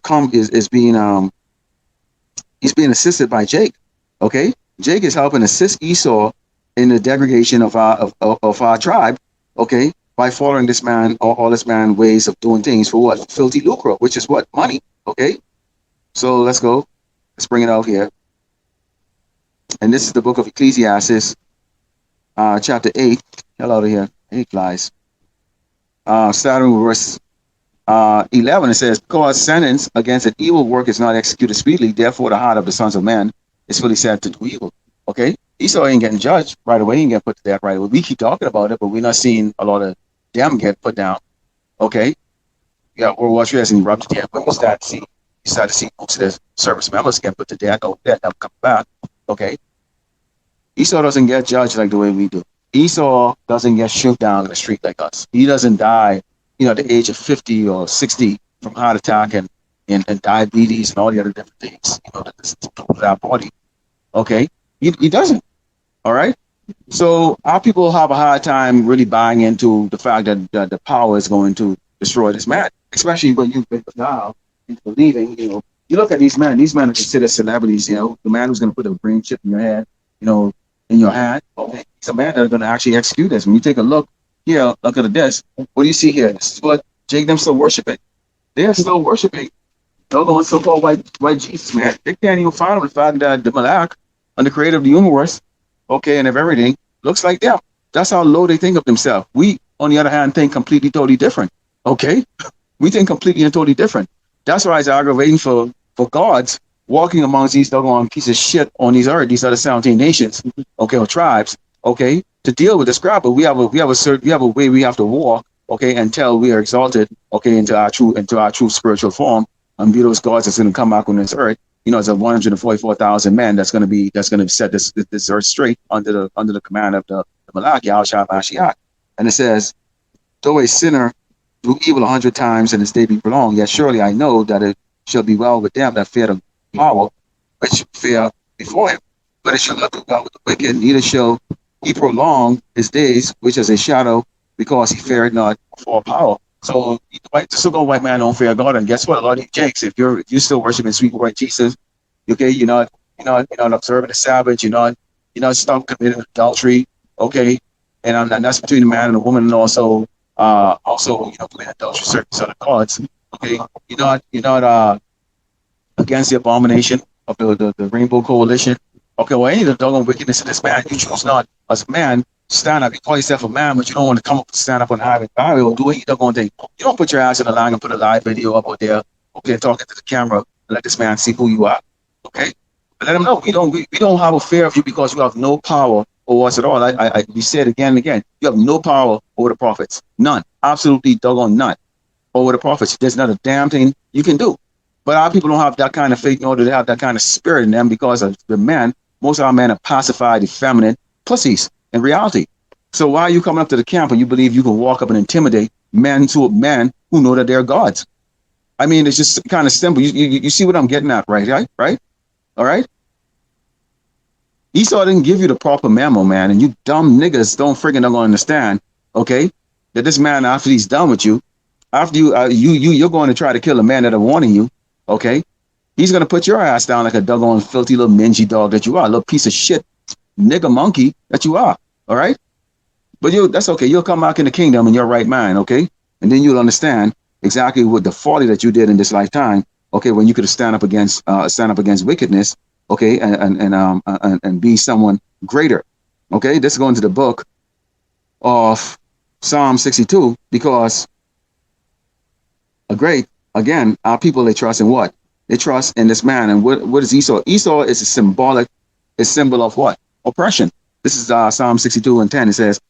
Speaker 1: assisted by Jake, okay? Jake is helping assist Esau in the degradation of our tribe, okay? By following this man or all this man ways of doing things for what? Filthy lucre, which is what? Money, okay? So let's go. Let's bring it out here. And this is the book of Ecclesiastes, chapter 8. Hell out of here. 8 flies. Starting with verse 11, it says, because sentence against an evil work is not executed speedily, therefore the heart of the sons of men is fully set to do evil. Okay? Esau ain't getting judged right away. He ain't getting put to death right away. We keep talking about it, but we're not seeing a lot of them get put down. Okay? Yeah, World War III hasn't erupted yet, but you start to see most of the service members get put to death. Oh, that never come back. Okay? Esau doesn't get judged like the way we do. Esau doesn't get shoot down in the street like us. He doesn't die, at the age of 50 or 60 from heart attack and diabetes and all the other different things, that our body. Okay? He doesn't. All right? So our people have a hard time really buying into the fact that the power is going to destroy this man, especially when you've been now into believing, you look at these men are considered celebrities, the man who's going to put a brain chip in your head, in your hand. Okay, he's a man that's going to actually execute this. When you take a look here, look at this. What do you see here? This is what Jake them still worshiping. They are still worshiping the so-called white Jesus, man. They can't even find the fact that the Malak and the creator of the universe, okay, and of everything, looks like them. That's how low they think of themselves. We, on the other hand, think completely, totally different. Okay? We think completely and totally different. That's why it's aggravating for gods walking amongst these doggone pieces of shit on these earth, these other 17 nations, okay, or tribes, okay, to deal with this crap. But we have a way we have to walk, okay, until we are exalted, okay, into our true spiritual form, and be those gods that's going to come back on this earth. It's a 144,000 men that's going to set this earth straight under the command of the Malak, Yahushua Mashiach. And it says, though a sinner do evil 100 times and his day be prolonged, yet surely I know that it shall be well with them that fear the power, which fear before him. But it shall not do well with the wicked, neither shall he prolong his days, which is a shadow, because he feared not for power. So the so-called white man don't fear God, and guess what? A lot of these jakes, if you're still worshiping sweet white Jesus, okay, you're not observing the Sabbath, you're not stop committing adultery, okay, and that's between the man and the woman, and also playing adultery, certain other gods, okay, you're not against the abomination of the Rainbow Coalition, okay, well, any of the doggone wickedness of this man, you choose not as a man. Stand up. You call yourself a man, but you don't want to come up and stand up on the highway or do what you don't want to do. You don't put your ass in the line and put a live video up out there, okay, talking to the camera and let this man see who you are. Okay? But let him know we don't have a fear of you because you have no power over us at all. We said again and again, you have no power over the prophets. None. Absolutely doggone none over the prophets. There's not a damn thing you can do. But our people don't have that kind of faith, nor do they have that kind of spirit in them because of the men. Most of our men are pacified, effeminate pussies. In reality. So why are you coming up to the camp and you believe you can walk up and intimidate men who know that they're gods? I mean, it's just kind of simple. You see what I'm getting at, right? Right? All right? Esau didn't give you the proper memo, man, and you dumb niggas don't freaking not gonna understand, okay? That this man, after he's done with you, after you're going to try to kill a man that are warning you, okay? He's gonna put your ass down like a doggone filthy little mangy dog that you are, a little piece of shit nigga monkey that you are, all right? But that's okay. You'll come back in the kingdom in your right mind, okay? And then you'll understand exactly what the folly that you did in this lifetime, Okay, when you could stand up against wickedness. Okay, and be someone greater. Okay, let's go into the book of Psalm 62, because our people, they trust in what? They trust in this man. And what is Esau? Esau is a symbol of what? Oppression. This is Psalm 62:10. It says,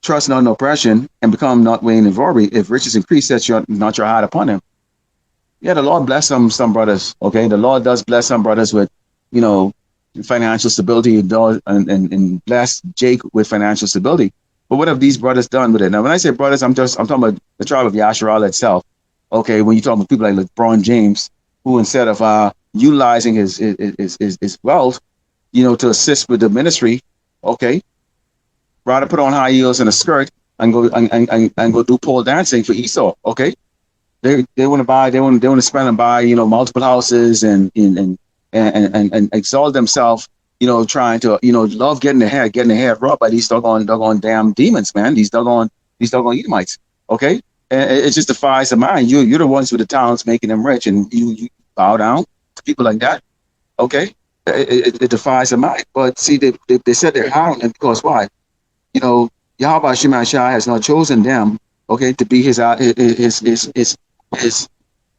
Speaker 1: trust not in oppression and become not vain in robbery. If riches increase, set not your heart upon him. Yeah, the Lord bless some brothers. Okay, the Lord does bless some brothers with, financial stability, and bless Jake with financial stability. But what have these brothers done with it? Now, when I say brothers, I'm talking about the tribe of Yasharal itself. Okay, when you talk about people like LeBron James, who instead of utilizing his wealth, to assist with the ministry, okay, rather put on high heels and a skirt and go do pole dancing for Esau. Okay, they want to spend and buy multiple houses and exalt themselves, trying to love getting their hair rubbed by these doggone damn demons, man. These doggone Edomites. Okay, and it just defies the mind. You're the ones with the talents making them rich, and you bow down to people like that. Okay, it defies the mind. But see, they said they're high on them because why? Yahweh Shema Shai has not chosen them, okay, to be his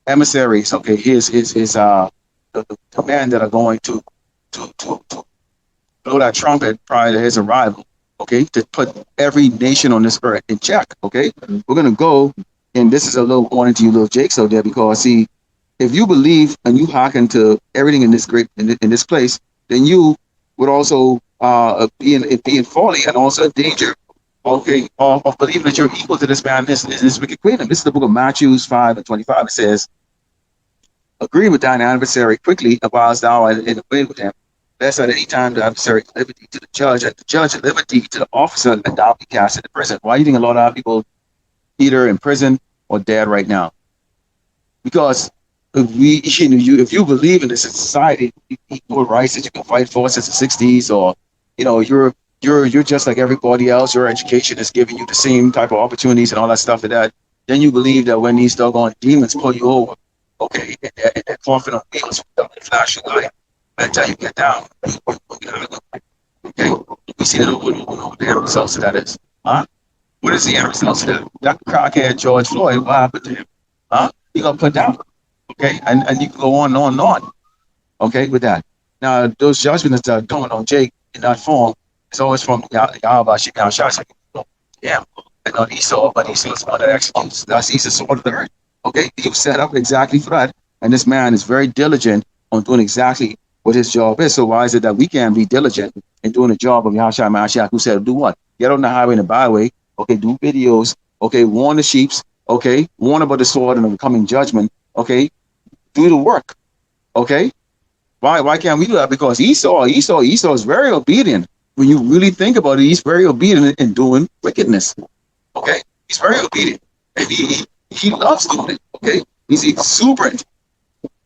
Speaker 1: emissaries, okay, the men that are going to blow that trumpet prior to his arrival, okay, to put every nation on this earth in check, okay. We're gonna go, and this is a little warning to you, little Jakes out there, because see, if you believe and you hearken to everything in this place, then you would also be in folly and also in danger, okay, of believing that you're equal to this man, this wicked kingdom. This is the book of Matthew 5:25. It says, agree with thine adversary quickly, whilst thou art in the way with him. Lest at any time the adversary deliver thee to the judge, and the judge deliver thee to the officer, and thou be cast into prison. Why do you think a lot of people either in prison or dead right now? Because if you believe in this society, equal rights that you can fight for since the 60s, or you're just like everybody else, your education is giving you the same type of opportunities and all that stuff like that, then you believe that when these doggone demons pull you over, okay, and they're coughing on wheels, flash your light, by the time you get down, okay, we see that what the end results of that is, huh? What is the end results of that? That crackhead George Floyd, what happened to him? Huh? He got put down, okay, and you can go on and on, okay, with that. Now, those judgments that are coming on Jake in that form, it's always from Yahweh Shekhan Shai. Yeah, and not Esau, but Esau's the one that executes. That's Esau's sword of the earth. Okay, he was set up exactly for that. And this man is very diligent on doing exactly what his job is. So why is it that we can't be diligent in doing the job of Yahushua Mashiach, who said, do what? Get on the highway and the byway, okay, do videos, okay, warn the sheeps, okay, warn about the sword and the coming judgment, okay, do the work, okay? Why can't we do that? Because Esau is very obedient. When you really think about it, he's very obedient in doing wickedness. Okay, he's very obedient, and he loves doing it. Okay, he's exuberant.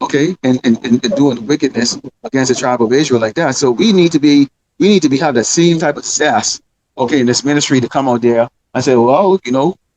Speaker 1: Okay, and doing wickedness against the tribe of Israel like that. So we need to have that same type of sass. Okay, in this ministry to come out there and say, well,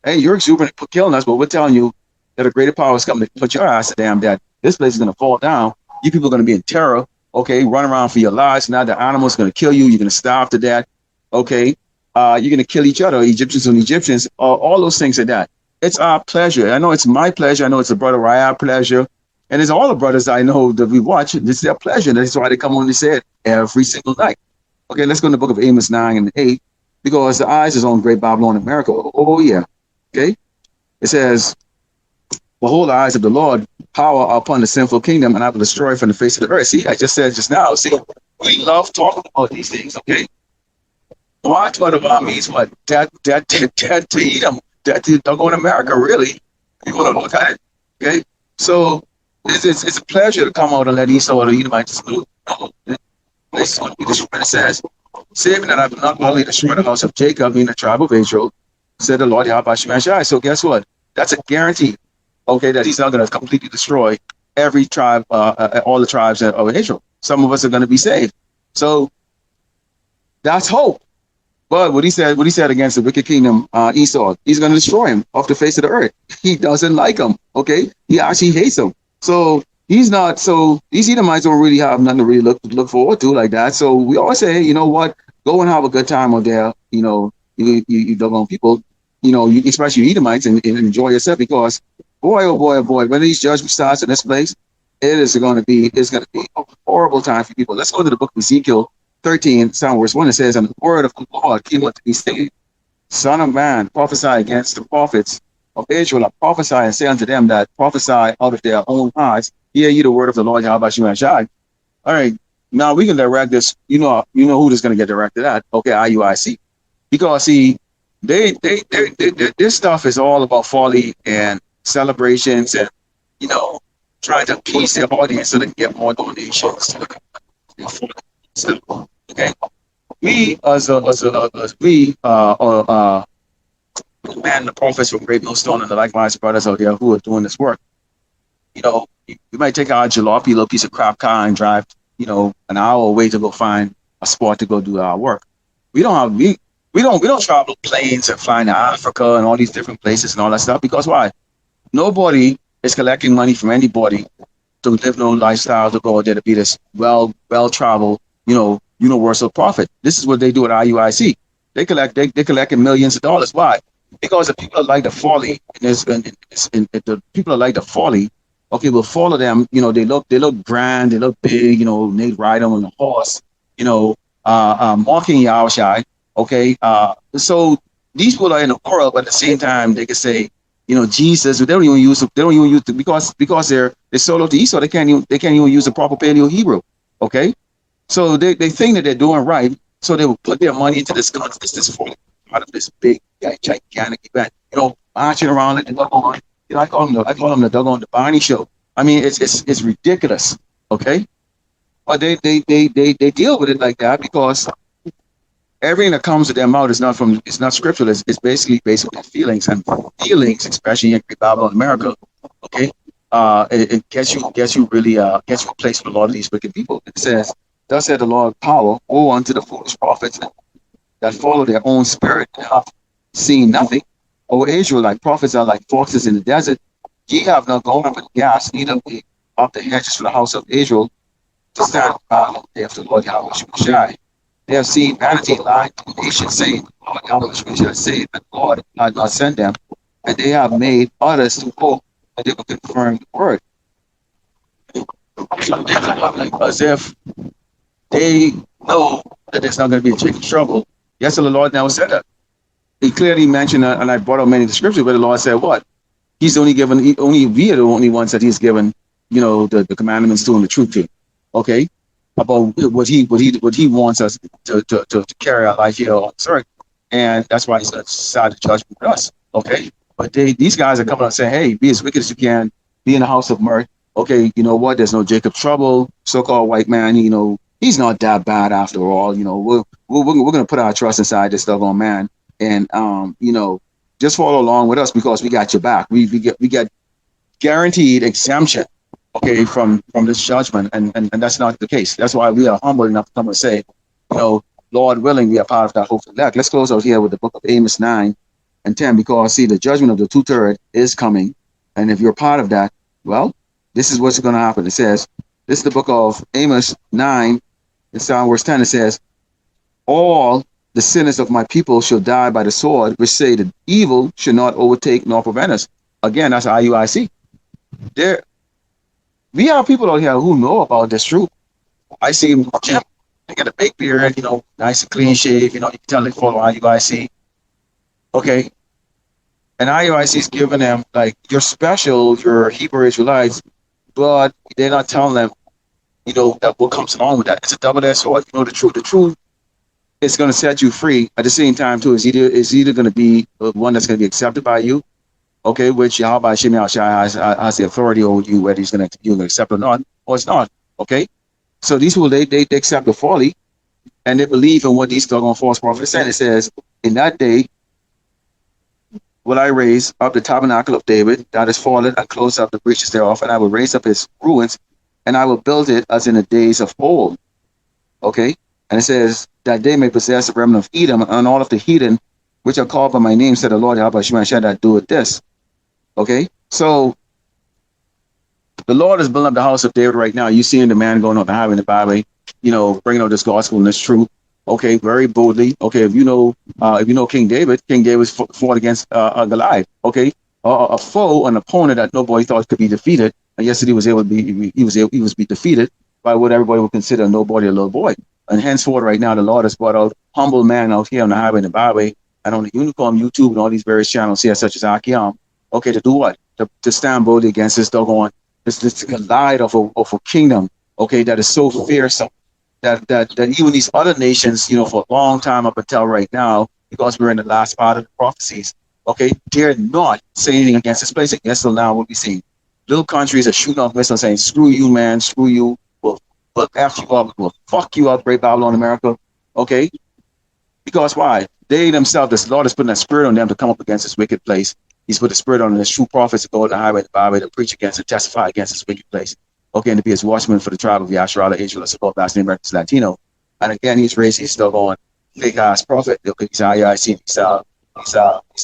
Speaker 1: hey, you're exuberant for killing us, but we're telling you that a greater power is coming to put your ass to damn that this place is going to fall down. You people are going to be in terror. Okay, run around for your lives. Now the animal's going to kill you. You're going to starve to death. Okay, you're going to kill each other, Egyptians on Egyptians, all those things like that. It's our pleasure. I know it's my pleasure. I know it's a brother Rayab pleasure. And it's all the brothers I know that we watch. It's their pleasure. That's why they come on and say it every single night. Okay, let's go in the book of Amos 9:8, because the eyes is on great Babylon, America. Oh, yeah. Okay, it says, behold, the eyes of the Lord power upon the sinful kingdom, and I will destroy from the face of the earth. See, I just said just now. See, we love talking about these things. Okay, what about means what that to eat them, that to go in America. Really, you want to look at it. Okay, so it's a pleasure to come out and let Esau or the Edomites do. This is going to be this what it says. Saving that I will not only destroy the house of Jacob, being the tribe of Israel, said the Lord Yahweh Shemashai. So guess what? That's a guarantee. Okay, that he's not going to completely destroy every tribe, all the tribes of Israel. Some of us are going to be saved. So that's hope. But what he said against the wicked kingdom, Esau, he's going to destroy him off the face of the earth. He doesn't like him. Okay, he actually hates him. So he's not. So these Edomites don't really have nothing to really look forward to like that. So we always say, you know what, go and have a good time out there. You doggone people, especially Edomites, and enjoy yourself because boy, oh boy, oh boy, when these judgment starts in this place, it's going to be a horrible time for people. Let's go to the book of Ezekiel 13, verse 1. It says, and the word of the Lord came unto me, saying, Son of man, prophesy against the prophets of Israel. I prophesy and say unto them that prophesy out of their own hearts. Hear ye the word of the Lord, Yahweh Shai. All right, now we can direct this. You know who this is going to get directed at. Okay, IUIC. Because see, this stuff is all about folly and celebrations and trying to appease their audience so they can get more donations. Okay, we man, the prophets from Great Millstone and the likewise brothers out there who are doing this work. You might take our jalopy little piece of crap car and drive, an hour away to go find a spot to go do our work. We don't travel planes and flying to Africa and all these different places and all that stuff because why? Nobody is collecting money from anybody to live no lifestyle to go there to be this well traveled, universal prophet. This is what they do at IUIC. They collecting millions of dollars. Why? Because the people that like the folly, the people that like the folly, okay, will follow them. They look grand, they look big. They ride on a horse. Mocking Yahushai. Okay, so these people are in the world, but at the same time they can say, Jesus. They don't even use it because they're solo to Esau. They can't even use the proper Paleo Hebrew. Okay, so they think that they're doing right. So they will put their money into this for part of this big gigantic event. Marching around like the doggone. I call them the doggone the Barney show. I mean, it's ridiculous. Okay, but they deal with it like that because everything that comes to their mouth is not scriptural. It's basically based on feelings, and feelings, especially in Bible in America. Okay, it gets you really gets you a place for a lot of these wicked people. It says, "Thus said the Lord, power, woe unto the foolish prophets that follow their own spirit and have seen nothing. O Israelite prophets are like foxes in the desert. Ye have not gone up with gas, neither up the hedges for the house of Israel to stand on the day of the Lord Yahweh Shai. They have seen vanity lying to the nation, saying, Lord Yahweh shall say that the Lord had not sent them, and they have made others to hope that they will confirm the word." So they come like as if they know that there's not going to be a chicken trouble. Yes, the Lord never said that. He clearly mentioned, and I brought out many of the scriptures where the Lord said what? We are the only ones that he's given, the commandments to and the truth to. Okay? About what he wants us to carry our life here on this earth. And that's why he's going to decide to judge with us. Okay? But these guys are coming up saying, hey, be as wicked as you can, be in the house of mirth. Okay, you know what? There's no Jacob trouble, so-called white man, he's not that bad after all. We're going to put our trust inside this doggone man. And just follow along with us because we got your back. We get guaranteed exemption, okay, from this judgment, and that's not the case. That's why we are humble enough to come and say, Lord willing, we are part of that hopeful elect. Let's close out here with the book of Amos 9 and 10 because see, the judgment of the 2/3 is coming, and if you're part of that, well, this is what's going to happen. It says, this is the book of Amos 9. It's down verse 10. It says, all the sinners of my people shall die by the sword, which say that evil should not overtake nor prevent us. Again, that's IUIC. We have people out here who know about this truth. I see them, they got a big beard, nice and clean shave, you can tell they follow IUIC. Okay. And IUIC is giving them, like, you're special, you're Hebrew Israelites, but they're not telling them, that what comes along with that. It's a double-edged sword. The truth is going to set you free. At the same time, too, is either going to be one that's going to be accepted by you, okay, which Yahweh Shem has the authority over you, whether you're going to accept or not, or it's not, okay? So these people, they accept the folly, and they believe in what these doggone false prophets said. It says, in that day will I raise up the tabernacle of David that is fallen and close up the breaches thereof, and I will raise up his ruins, and I will build it as in the days of old, okay? And it says, that they may possess the remnant of Edom and all of the heathen, which are called by my name, said the Lord Yahweh Shema that doeth this. Okay? So The Lord is building up the house of David right now. You seeing the man going on the highway and the byway, bringing out this gospel and this truth. Okay, very boldly. Okay, if you know King David fought against Goliath. Okay, a foe, an opponent that nobody thought could be defeated, and yesterday was able to be he was be defeated by what everybody would consider a nobody, a little boy. And henceforth, right now, the Lord has brought out humble man out here on the highway and the byway, and on the Uniform YouTube and all these various channels here, such as Akiam. Okay, to do what? To stand boldly against this doggone this Goliath of a kingdom. Okay, that is so fearsome that even these other nations, for a long time up until right now, because we're in the last part of the prophecies, okay, dare not say anything against this place. Against till now, what we see, little countries are shooting off missiles saying, "Screw you, man! Screw you! We'll F you up! We'll fuck you up, Great Babylon, America!" Okay, because why? They themselves, the Lord is putting a spirit on them to come up against this wicked place. He's put a spirit on his true prophets to go to the highway, the byway, to preach against and testify against this wicked place. Okay, and to be his watchman for the tribe of Yasharala, Israel, so-called last name Americans Latino. And again, he's raised, he's still going, fake ass prophet. Okay, he's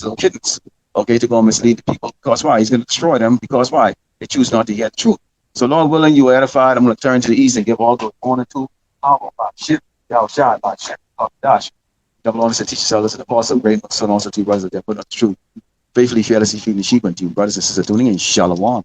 Speaker 1: little kittens. Okay, to go and mislead the people. Because why? He's going to destroy them. Because why? They choose not to hear the truth. So, Lord willing, you are edified. I'm going to turn to the east and give all the honor to about shit. Y'all shot about shit. Gosh. Double honor to teach us, listen to Paso, great son, also two brothers that put up the truth. Faithfully, fearlessly feeding the sheep unto you, brothers and sisters tuning in. Shalom.